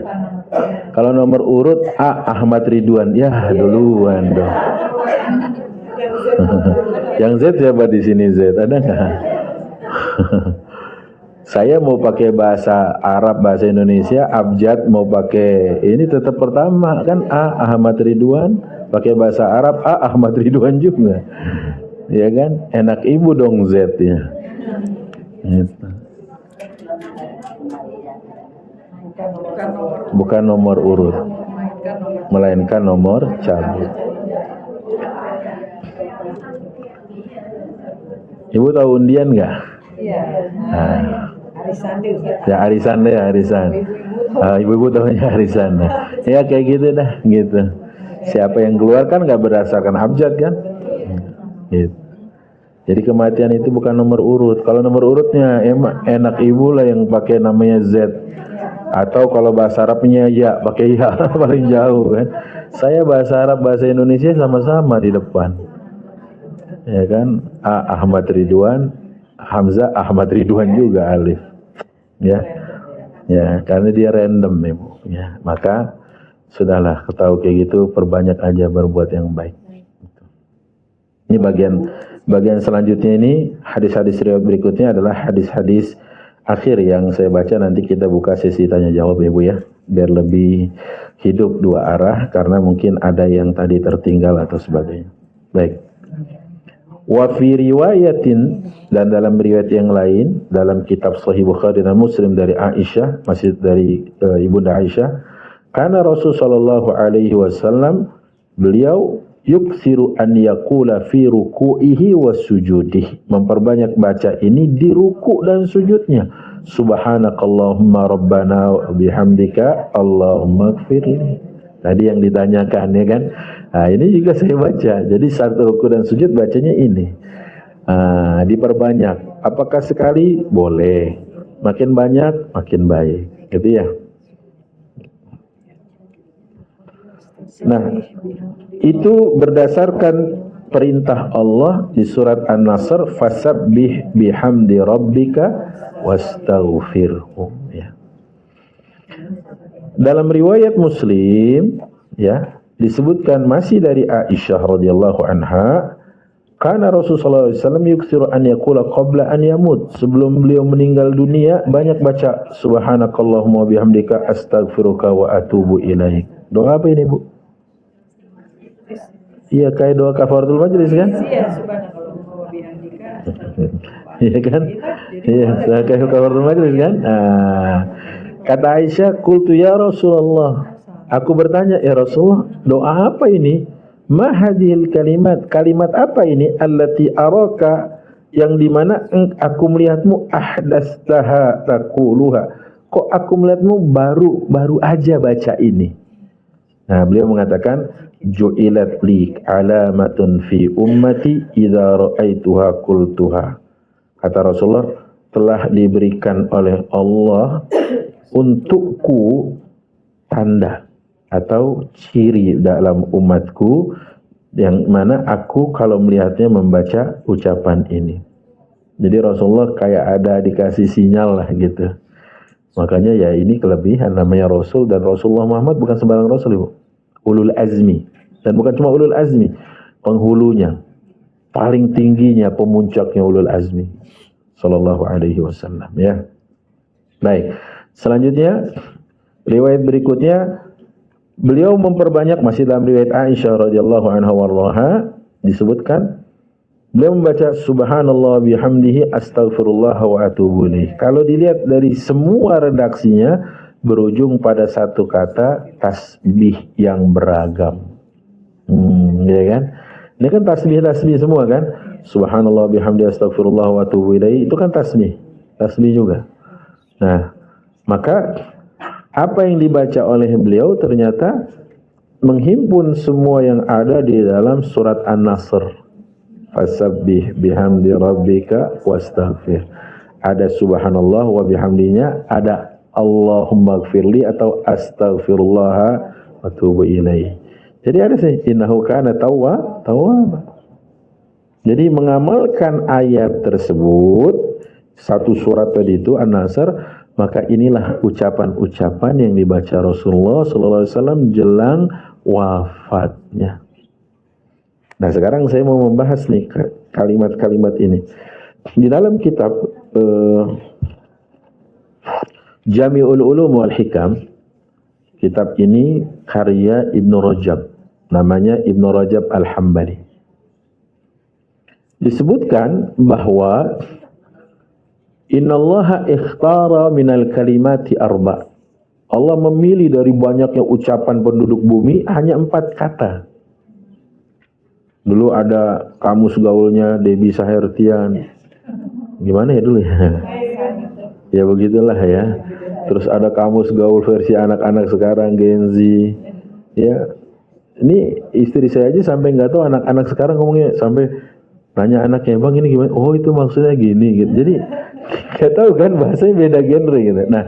Kalau nomor urut A. Ahmad Ridwan, ya duluan dong. Yang Z siapa di sini Z? Ada nggak? Saya mau pakai bahasa Arab, bahasa Indonesia, abjad mau pakai ini tetap pertama kan A. Ahmad Ridwan, pakai bahasa Arab A. Ahmad Ridwan juga. Ya kan? Enak ibu dong Z ya. Gitu. Bukan nomor urut, melainkan nomor cabut. Ibu tahu undian nggak? Iya. Nah, Arisan deh. ya arisan deh, arisan. Ibu-ibu tahunya arisan. Ya kayak gitu dah, gitu. Siapa yang keluar kan nggak berdasarkan abjad kan? Gitu. Jadi kematian itu bukan nomor urut. Kalau nomor urutnya enak ibu lah yang pakai namanya Z. Atau kalau bahasa Arabnya ya, pakai ya paling jauh kan. Saya bahasa Arab, bahasa Indonesia sama-sama di depan. Ya kan? A. Ahmad Ridwan, Hamzah Ahmad Ridwan juga alif. Ya. Ya, karena dia random Ibu, ya. Maka sudahlah, ketahui kayak gitu, perbanyak aja berbuat yang baik. Ini bagian selanjutnya ini hadis-hadis riwayat berikutnya adalah hadis-hadis akhir yang saya baca. Nanti kita buka sesi tanya jawab Ibu ya, biar lebih hidup dua arah karena mungkin ada yang tadi tertinggal atau sebagainya. Baik. Wa fi riwayatin, dan dalam riwayat yang lain dalam kitab Sahih Bukhari dan Muslim dari Aisyah, masih dari Ibunda Aisyah, karena Rasul sallallahu alaihi wasallam beliau yuksiru an yaqula fi ruku'ihi was sujudih, memperbanyak baca ini di ruku' dan sujudnya. Subhanakallahumma rabbana wa bihamdika Allahumma ighfirli. Tadi yang ditanyakan ya kan. Nah, ini juga saya baca. Jadi saat ruku' dan sujud bacanya ini. Diperbanyak. Apakah sekali? Boleh. Makin banyak makin baik. Gitu ya. Nah, itu berdasarkan perintah Allah di surat An-Nasr, fasabbih bihamdi rabbika wastaghfirhu, ya. Dalam riwayat Muslim ya disebutkan masih dari Aisyah radhiyallahu anha, karena Rasulullah SAW yuksiru an yaqula qabla an yamut, sebelum beliau meninggal dunia banyak baca subhanakallahumma bihamdika astaghfiruka wa atubu ilaik. Doa apa ini Bu? Iya, kayak doa kafaratul majlis kan? Iya, subhanallah bihamdika. Iya kan? Iya, kayak kafaratul majlis kan? Kata Aisyah, qultu ya Rasulullah, aku bertanya, ya Rasulullah, doa apa ini? Ma hadhil kalimat, kalimat apa ini? Allati araka, yang dimana aku melihatmu ahdastaha taquluha. Kok aku melihatmu baru aja baca ini? Nah, beliau mengatakan, ju'ilat li alamatun fi ummati idza ra'aituha qultuha. Kata Rasulullah, telah diberikan oleh Allah untukku tanda atau ciri dalam umatku yang mana aku kalau melihatnya membaca ucapan ini. Jadi Rasulullah kayak ada dikasih sinyal lah gitu. Makanya ya ini kelebihan namanya Rasul, dan Rasulullah Muhammad bukan sembarang Rasul Ibu. Ulul azmi, dan bukan cuma ulul azmi, penghulunya, paling tingginya, pemuncaknya ulul azmi sallallahu alaihi wasallam ya. Baik, selanjutnya riwayat berikutnya beliau memperbanyak, masih dalam riwayat Aisyah radhiyallahu anha warḍaha disebutkan beliau membaca subhanallah bihamdihi astaghfirullah wa atubu ilaih. Kalau dilihat dari semua redaksinya berujung pada satu kata tasbih yang beragam. Ya kan? Ini kan tasbih semua kan? Subhanallah bihamdihi astaghfirullah wa atubu ilaih, itu kan tasbih juga. Nah, maka apa yang dibaca oleh beliau ternyata menghimpun semua yang ada di dalam surat An-Nasr. fasabbih bihamdi rabbika wastaghfir. Ada subhanallah wa bihamdinya, ada Allahumma gfirli atau astaghfirullah wa tubu ilaih. Jadi ada sih innahu kana tawwab. Jadi mengamalkan ayat tersebut, satu surat tadi itu An-Nasr, maka inilah ucapan-ucapan yang dibaca Rasulullah SAW jelang wafatnya. Nah sekarang saya mau membahas nih kalimat-kalimat ini. Di dalam kitab Jami'ul Ulum wal Hikam, kitab ini karya Ibnu Rajab, namanya Ibnu Rajab Al-Hambali. Disebutkan bahwa innallaha ikhtara minal kalimati arba. Allah memilih dari banyaknya ucapan penduduk bumi hanya 4 kata. Dulu ada kamus gaulnya Debbie Sahertian. Gimana ya dulu ya? Ya begitulah ya. Terus ada kamus gaul versi anak-anak sekarang, Gen Z. Ya, ini istri saya aja sampai nggak tahu anak-anak sekarang ngomongnya, sampai nanya anaknya, bang ini gimana? Oh itu maksudnya gini gitu. Jadi nggak tahu kan, bahasanya beda genre gitu. Nah,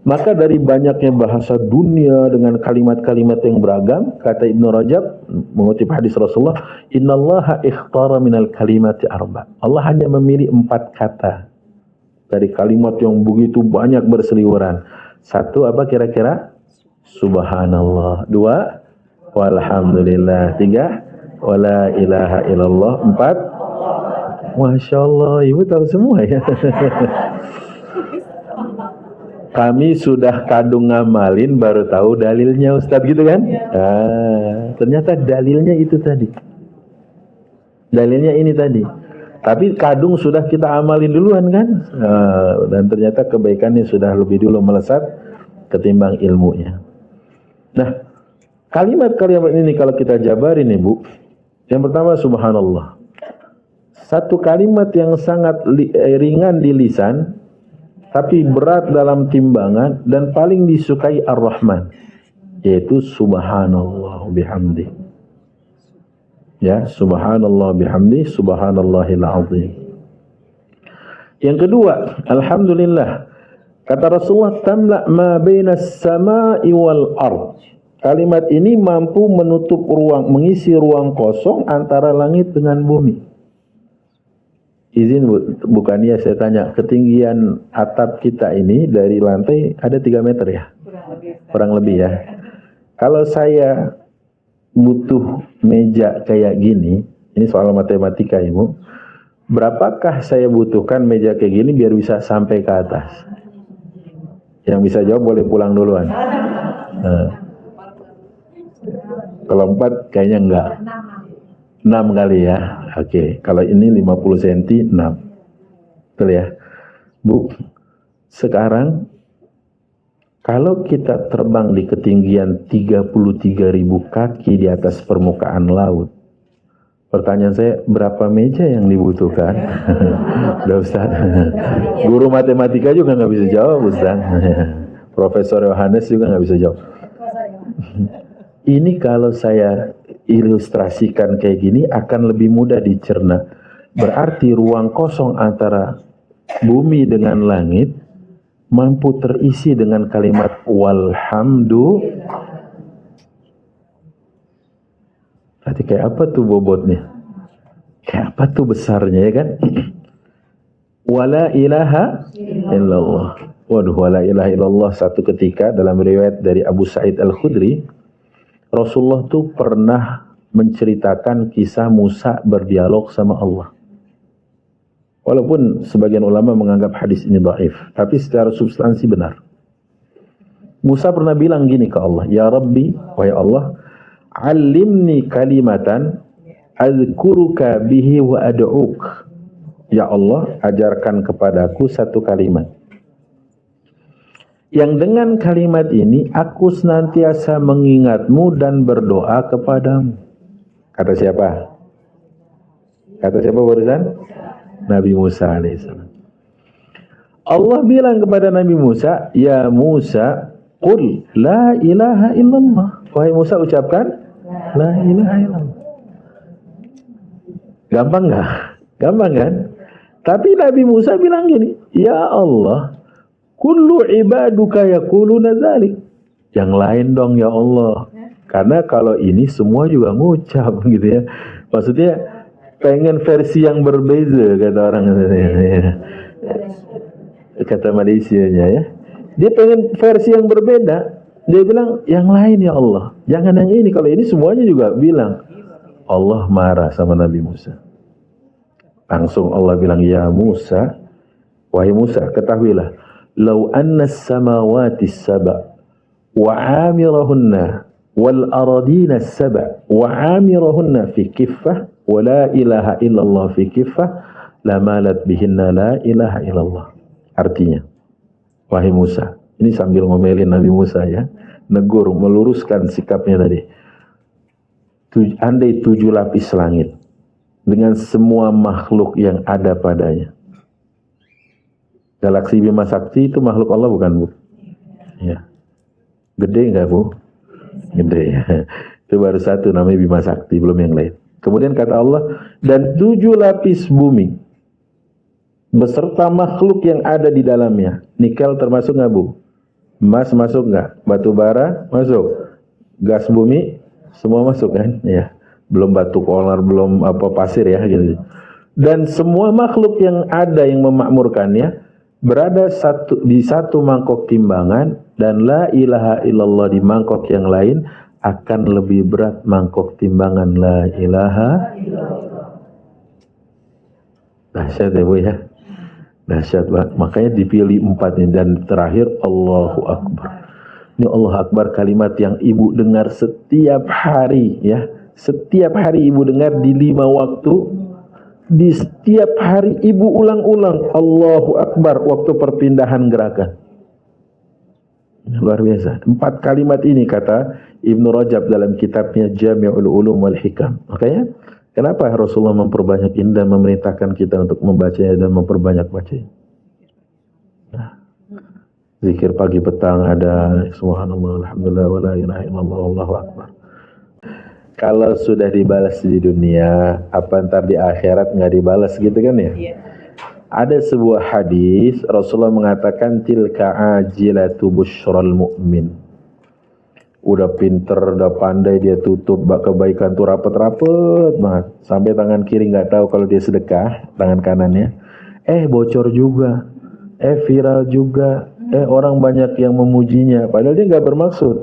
maka dari banyaknya bahasa dunia dengan kalimat-kalimat yang beragam, kata Ibnu Rajab mengutip hadis Rasulullah, innallaha ikhtara minal kalimati arba. Allah hanya memilih 4 kata dari kalimat yang begitu banyak berseliweran. 1 apa kira-kira? Subhanallah. 2 walhamdulillah. 3 wala ilaha illallah. 4 Masya Allah, ibu tahu semua ya. Kami sudah kadung ngamalin baru tahu dalilnya Ustadz gitu kan. Ternyata dalilnya itu tadi. Dalilnya ini tadi. Tapi kadung sudah kita amalin duluan kan. Dan ternyata kebaikannya sudah lebih dulu melesat ketimbang ilmunya. Nah, kalimat-kalimat ini kalau kita jabarin Ibu. Yang pertama subhanallah. Satu kalimat yang sangat ringan di lisan, tapi berat dalam timbangan dan paling disukai Ar-Rahman, yaitu subhanallah bihamdi. Ya, subhanallah bihamdi, subhanallahil azim. Yang kedua, alhamdulillah. Kata Rasulullah, tamla ma bainas samai wal ard. Kalimat ini mampu menutup ruang, mengisi ruang kosong antara langit dengan bumi. Izin bukan ya, saya tanya, ketinggian atap kita ini dari lantai ada 3 meter ya? Kurang lebih ya. Kalau saya butuh meja kayak gini, ini soal matematika Ibu, berapakah saya butuhkan meja kayak gini biar bisa sampai ke atas? Yang bisa jawab boleh pulang duluan. Kalau 4 kayaknya enggak. 6 kali ya. Oke, kalau ini 50 cm 6. Betul ya? Bu, sekarang kalau kita terbang di ketinggian 33.000 kaki di atas permukaan laut, pertanyaan saya, berapa meja yang dibutuhkan? Udah Ustaz. Guru matematika juga nggak bisa jawab Ustaz. Profesor Yohanes juga nggak bisa jawab. Ini kalau saya ilustrasikan kayak gini akan lebih mudah dicerna. Berarti ruang kosong antara bumi dengan langit mampu terisi dengan kalimat walhamdu. Berarti kayak apa tuh bobotnya? Kayak apa tuh besarnya ya kan? Wala ilaha illallah. Waduh, wala ilaha illallah. Satu ketika dalam riwayat dari Abu Sa'id Al-Khudri, Rasulullah tuh pernah menceritakan kisah Musa berdialog sama Allah. Walaupun sebagian ulama menganggap hadis ini dhaif, tapi secara substansi benar. Musa pernah bilang gini ke Allah, ya Rabbi, wahai Allah, alimni kalimatan azkuruka bihi wa ad'uk. Ya Allah, ajarkan kepadaku satu kalimat yang dengan kalimat ini aku senantiasa mengingatmu dan berdoa kepadamu. Kata siapa? Kata siapa barusan? Nabi Musa alaihissalam. Allah bilang kepada Nabi Musa, ya Musa, qul la ilaha illallah. Wahai Musa, ucapkan la ilaha illallah. Gampang nggak? Gampang kan? Tapi Nabi Musa bilang gini, ya Allah, kullu ibaduka yaquluna dzalik. Yang lain dong ya Allah. Karena kalau ini semua juga ngucap gitu ya. Maksudnya pengen versi yang berbeza kata orang kata Malaysianya ya. Dia pengen versi yang berbeda. Dia bilang yang lain ya Allah. Jangan yang ini. Kalau ini semuanya juga bilang. Allah marah sama Nabi Musa. Langsung Allah bilang, ya Musa, wahai Musa, ketahuilah, lau anna samawati saba wa amirahunna wal aradina saba wa amirahunna fi kiffah wa la ilaha illallah fi kiffah lamalat bihinna la ilaha illallah. Artinya, wahai Musa, ini sambil ngomelin Nabi Musa ya, negur, meluruskan sikapnya tadi. Andai 7 lapis langit dengan semua makhluk yang ada padanya. Galaksi Bima Sakti itu makhluk Allah bukan, Bu? Ya. Gede enggak, Bu? Gede ya. Itu baru satu namanya Bima Sakti, belum yang lain. Kemudian kata Allah, dan 7 lapis bumi beserta makhluk yang ada di dalamnya. Nikel termasuk enggak, Bu? Emas masuk enggak? Batu bara masuk. Gas bumi semua masuk kan? Ya. Belum batu kolar, belum apa pasir ya gitu. Dan semua makhluk yang ada yang memakmurkannya berada di satu mangkok timbangan, dan la ilaha illallah di mangkok yang lain akan lebih berat mangkok timbangan la ilaha illallah. Dahsyat ya, Bu ya. Dahsyat banget. Makanya dipilih 4 ini, dan terakhir Allahu Akbar. Ini Allah Akbar, kalimat yang ibu dengar setiap hari ya. Setiap hari ibu dengar di 5 waktu. Di setiap hari ibu ulang-ulang Allahu Akbar waktu perpindahan gerakan. Luar biasa. 4 kalimat ini kata Ibnu Rajab dalam kitabnya Jami'ul Ulum wal Hikam. Makanya kenapa Rasulullah memperbanyak ini dan memerintahkan kita untuk membacanya dan memperbanyak bacanya. Zikir pagi petang ada, subhanallah, alhamdulillah, wa la ilaha illallah, wallahu akbar. Kalau sudah dibalas di dunia, apa ntar di akhirat nggak dibalas gitu kan ya? Iya. Ada sebuah hadis Rasulullah mengatakan tilka ajilatu busyral mu'min. Udah pinter, udah pandai dia tutup bak kebaikan tuh rapet-rapet banget. Sampai tangan kiri nggak tahu kalau dia sedekah, tangan kanannya. Bocor juga. Viral juga. Orang banyak yang memujinya. Padahal dia nggak bermaksud.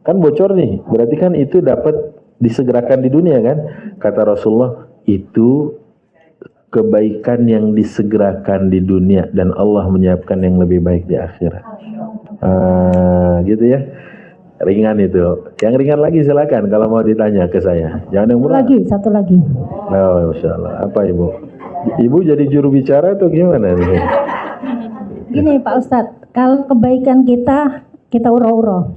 Kan bocor nih. Berarti kan itu dapat disegerakan di dunia kan? Kata Rasulullah, itu kebaikan yang disegerakan di dunia dan Allah menyiapkan yang lebih baik di akhirat. Gitu ya. Ringan itu. Yang ringan lagi silakan kalau mau ditanya ke saya. Jangan yang berat. Satu lagi. Oh, Masya Allah. Apa Ibu? Ibu jadi juru bicara atau gimana nih? Gini Pak Ustadz, kalau kebaikan kita uro-uro.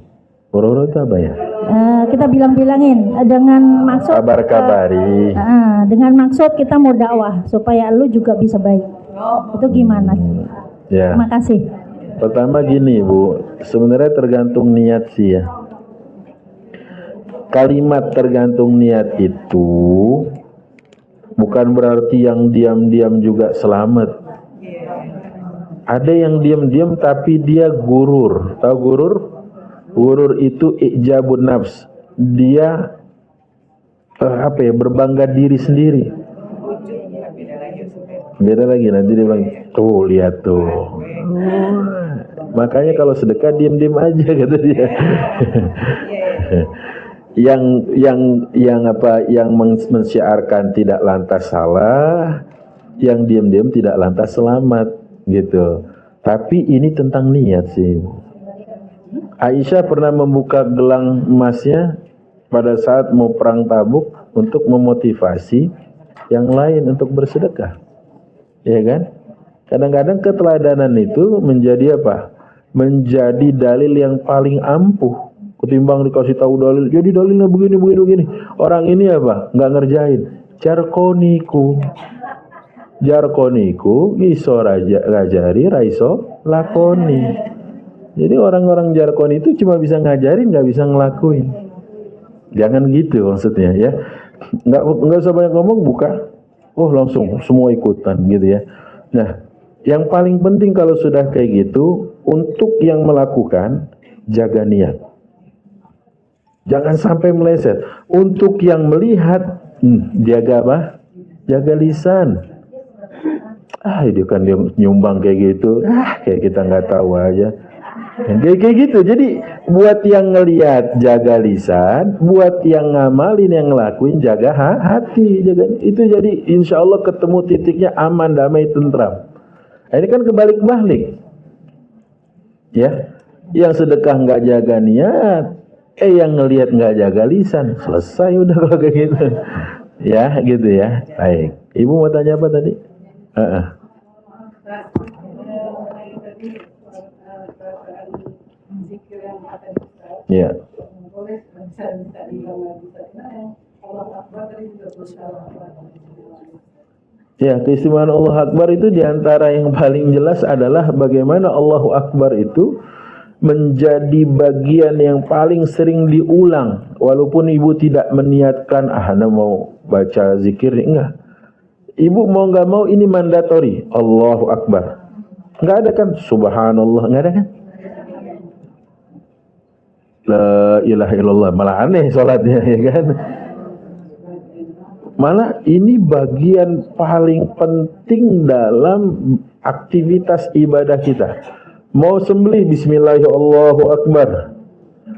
Uro-uro itu apa ya? Kita bilang-bilangin dengan maksud kabar-kabari. Dengan maksud kita mau dakwah supaya lu juga bisa baik. Itu gimana? Ya. Terima kasih. Pertama gini Bu, sebenarnya tergantung niat sih ya. Kalimat tergantung niat itu bukan berarti yang diam-diam juga selamat. Ada yang diam-diam tapi dia gurur. Tahu gurur? Gurur itu ijabun nafs. Dia berbangga diri sendiri. Beda lagi nanti dia bilang, tuh lihat tuh. Makanya kalau sedekah diam-diam aja kata dia. yang mensyiarkan tidak lantas salah, yang diam-diam tidak lantas selamat. Gitu. Tapi ini tentang niat sih. Aisyah pernah membuka gelang emasnya pada saat mau perang Tabuk untuk memotivasi yang lain untuk bersedekah. Ya kan? Kadang-kadang keteladanan itu menjadi apa? Menjadi dalil yang paling ampuh ketimbang dikasih tahu dalil. Jadi dalilnya begini. Orang ini apa? Nggak ngerjain. Jarkoniku iso ngajari raiso lakoni. Jadi orang-orang jarkoni itu cuma bisa ngajarin, nggak bisa ngelakuin. Jangan gitu maksudnya ya. Nggak usah banyak ngomong, buka oh langsung semua ikutan gitu ya. Nah, yang paling penting kalau sudah kayak gitu, untuk yang melakukan jaga niat. Jangan sampai meleset. Untuk yang melihat, jaga apa? Jaga lisan. Itu kan dia nyumbang kayak gitu, kayak kita nggak tahu aja. Kayak gitu. Jadi buat yang ngelihat jaga lisan, buat yang ngamalin, yang ngelakuin jaga hati, jaga itu. Jadi insya Allah ketemu titiknya aman, damai, tentram. Nah, ini kan kebalik-balik, ya. Yang sedekah nggak jaga niat, yang ngelihat nggak jaga lisan, selesai udah kalau kayak gitu. Ya, gitu ya. Baik. Ibu mau tanya apa tadi? Ya. Ya, keistimewaan Allah Akbar itu diantara yang paling jelas adalah bagaimana Allahu Akbar itu menjadi bagian yang paling sering diulang. Walaupun ibu tidak meniatkan, Anda mau baca zikir, enggak. Ibu mau nggak mau ini mandatori, Allahu Akbar. Nggak ada kan, Subhanallah, nggak ada kan? La ilaha illallah, malah aneh sholatnya, ya kan? Malah ini bagian paling penting dalam aktivitas ibadah kita. Mau sembelih, Bismillahirrahmanirrahim.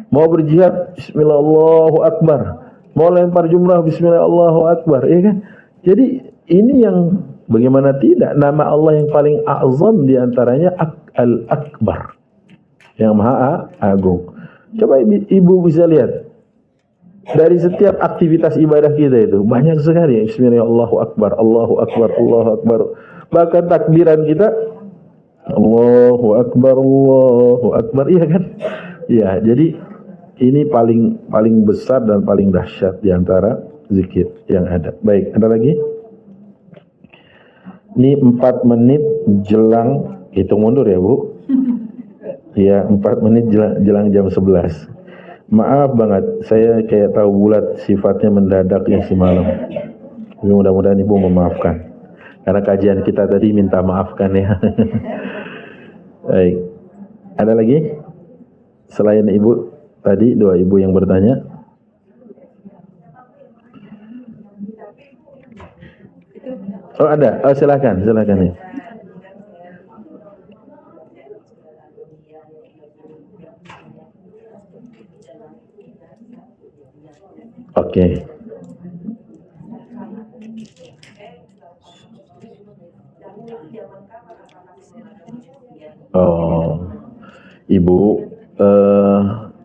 Mau berjihad, Bismillahirrahmanirrahim. Mau lempar jumrah, Bismillahirrahmanirrahim, ya kan? Jadi ini yang bagaimana tidak, nama Allah yang paling azam diantaranya Al-Akbar, yang maha agung. Coba ibu bisa lihat dari setiap aktivitas ibadah kita itu banyak sekali Bismillahirrahmanirrahim, Allahu Akbar, Allahu Akbar. Bahkan takbiran kita Allahu Akbar, Allahu Akbar, iya kan? Ya, jadi ini paling besar dan paling dahsyat diantara zikir yang ada. Baik, ada lagi? Ini 4 menit jelang, hitung mundur ya Bu. Ya, 4 menit jelang jam 11. Maaf banget, saya kayak tahu bulat sifatnya mendadak ya semalam. Tapi mudah-mudahan Ibu memaafkan. Karena kajian kita tadi minta maafkan ya. Baik. Ada lagi? Selain Ibu tadi, 2 Ibu yang bertanya. Oh ada, silakan ya. Oke. Oh, Ibu,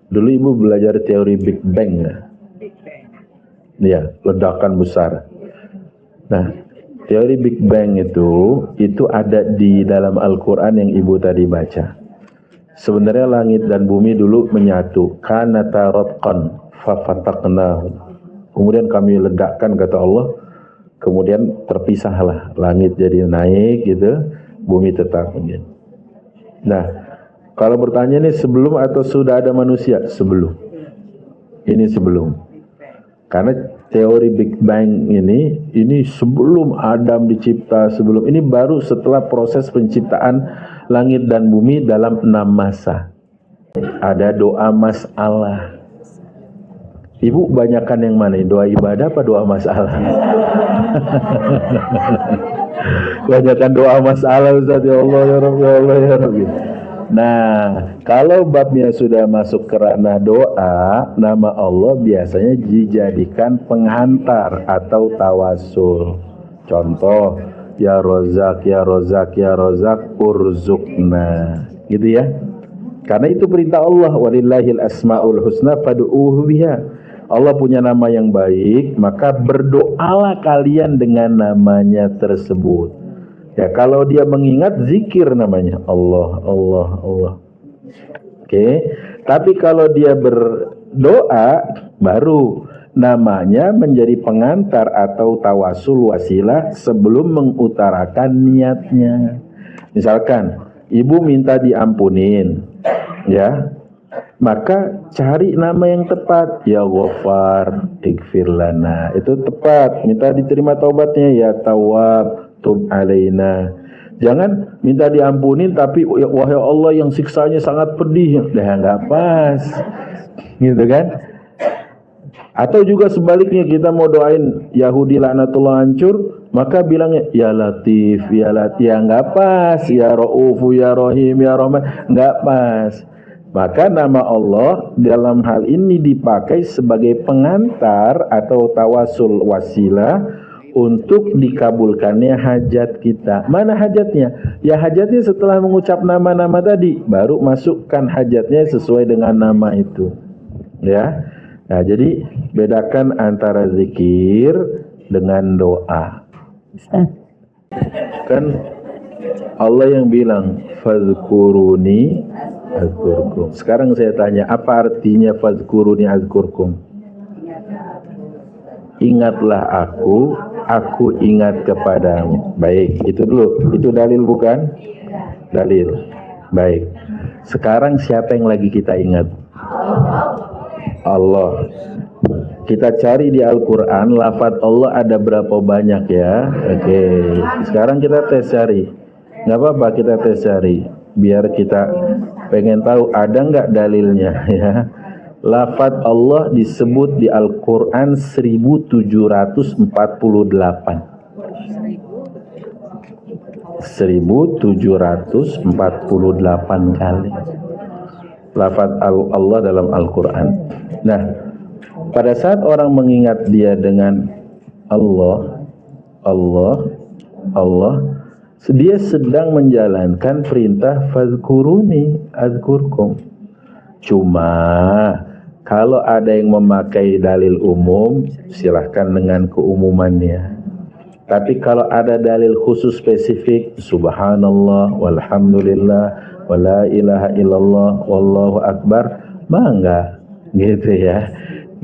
dulu Ibu belajar teori Big Bang nggak? Iya, ledakan besar. Nah, teori Big Bang itu ada di dalam Al-Quran yang Ibu tadi baca. Sebenarnya langit dan bumi dulu menyatu. Kanata ratqan fafataqnahu. Kemudian kami ledakkan, kata Allah. Kemudian terpisahlah, langit jadi naik gitu, bumi tetap gitu. Nah, kalau bertanya ini sebelum atau sudah ada manusia? Sebelum. Ini sebelum. Karena teori Big Bang ini sebelum Adam dicipta, sebelum ini baru setelah proses penciptaan langit dan bumi dalam 6 masa. Ada doa masalah. Ibu banyakkan yang mana? Doa ibadah apa doa masalah? Banyakkan doa masalah, Ustaz. Ya Allah, ya Rabbi, ya Allah, ya Rabbi. Nah, kalau babnya sudah masuk ke ranah doa, nama Allah biasanya dijadikan penghantar atau tawasul. Contoh, ya Rozak, ya Rozak, ya Rozak, urzukna. Gitu ya. Karena itu perintah Allah, walillahil asmaul husna fad'uuhu biha. Allah punya nama yang baik, maka berdoalah kalian dengan namanya tersebut. Ya, kalau dia mengingat, zikir namanya Allah, Allah, Allah. Oke. Tapi kalau dia berdoa, baru namanya menjadi pengantar atau tawasul wasilah sebelum mengutarakan niatnya. Misalkan ibu minta diampunin, ya, Maka cari nama yang tepat. Ya Ghaffar, ighfir lana. Itu tepat. Minta diterima taubatnya. Ya Tawwab, tub alaina. Jangan minta diampunin tapi wahai Allah yang siksanya sangat pedih. Dah nggak pas. Gitu kan? Atau juga sebaliknya kita mau doain Yahudi laknatullah hancur, maka bilangnya ya Latif, ya Latif, ya nggak pas, ya Ra'ufu, ya Rahim, ya Rahman, nggak pas. Maka nama Allah dalam hal ini dipakai sebagai pengantar atau tawasul wasilah untuk dikabulkannya hajat kita. Mana hajatnya? Ya hajatnya setelah mengucap nama-nama tadi, baru masukkan hajatnya sesuai dengan nama itu. Ya. Nah, jadi bedakan antara zikir dengan doa. Ustaz. Kan Allah yang bilang fazkuruni azkurkum. Sekarang saya tanya, apa artinya fazkuruni azkurkum? Ingatlah aku ingat kepadamu. Baik, itu dulu. Itu dalil bukan? Dalil. Baik. Sekarang siapa yang lagi kita ingat? Allah. Kita cari di Al-Quran lafaz Allah ada berapa banyak ya. Oke. Sekarang kita tes cari. Nggak apa-apa kita tes cari. Biar kita pengen tahu ada nggak dalilnya ya. Lafaz Allah disebut di Al-Quran 1748. 1748 kali lafaz Allah dalam Al-Quran. Nah, pada saat orang mengingat dia dengan Allah, dia sedang menjalankan perintah fazkuruni azkurkum. Cuma kalau ada yang memakai dalil umum, silahkan dengan keumumannya. Tapi kalau ada dalil khusus spesifik, subhanallah, walhamdulillah, wala ilaha illallah, wallahu akbar, mangga, gitu ya.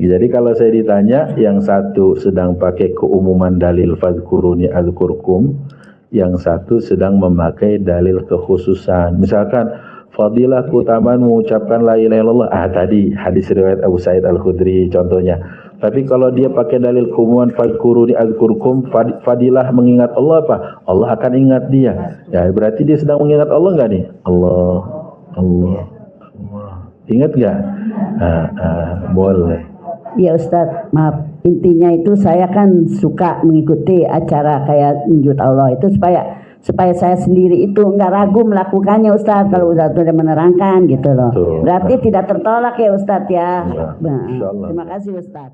Jadi kalau saya ditanya, yang satu sedang pakai keumuman dalil fazkuruni azkurkum, yang satu sedang memakai dalil kekhususan. Misalkan fadilah keutamaan mengucapkan la ilaha illallah, tadi hadis riwayat Abu Sa'id Al-Khudri contohnya. Tapi kalau dia pakai dalil keumuman fazkuruni azkurkum, fadilah mengingat Allah apa? Allah akan ingat dia. Ya berarti dia sedang mengingat Allah enggak nih? Allah. Ingat enggak? Boleh. Ya Ustadz, maaf. Intinya itu saya kan suka mengikuti acara kayak Injut Allah itu supaya saya sendiri itu nggak ragu melakukannya Ustadz, kalau Ustadz sudah menerangkan gitu loh. Berarti tidak tertolak ya Ustadz ya. Insya Allah. Terima kasih Ustadz.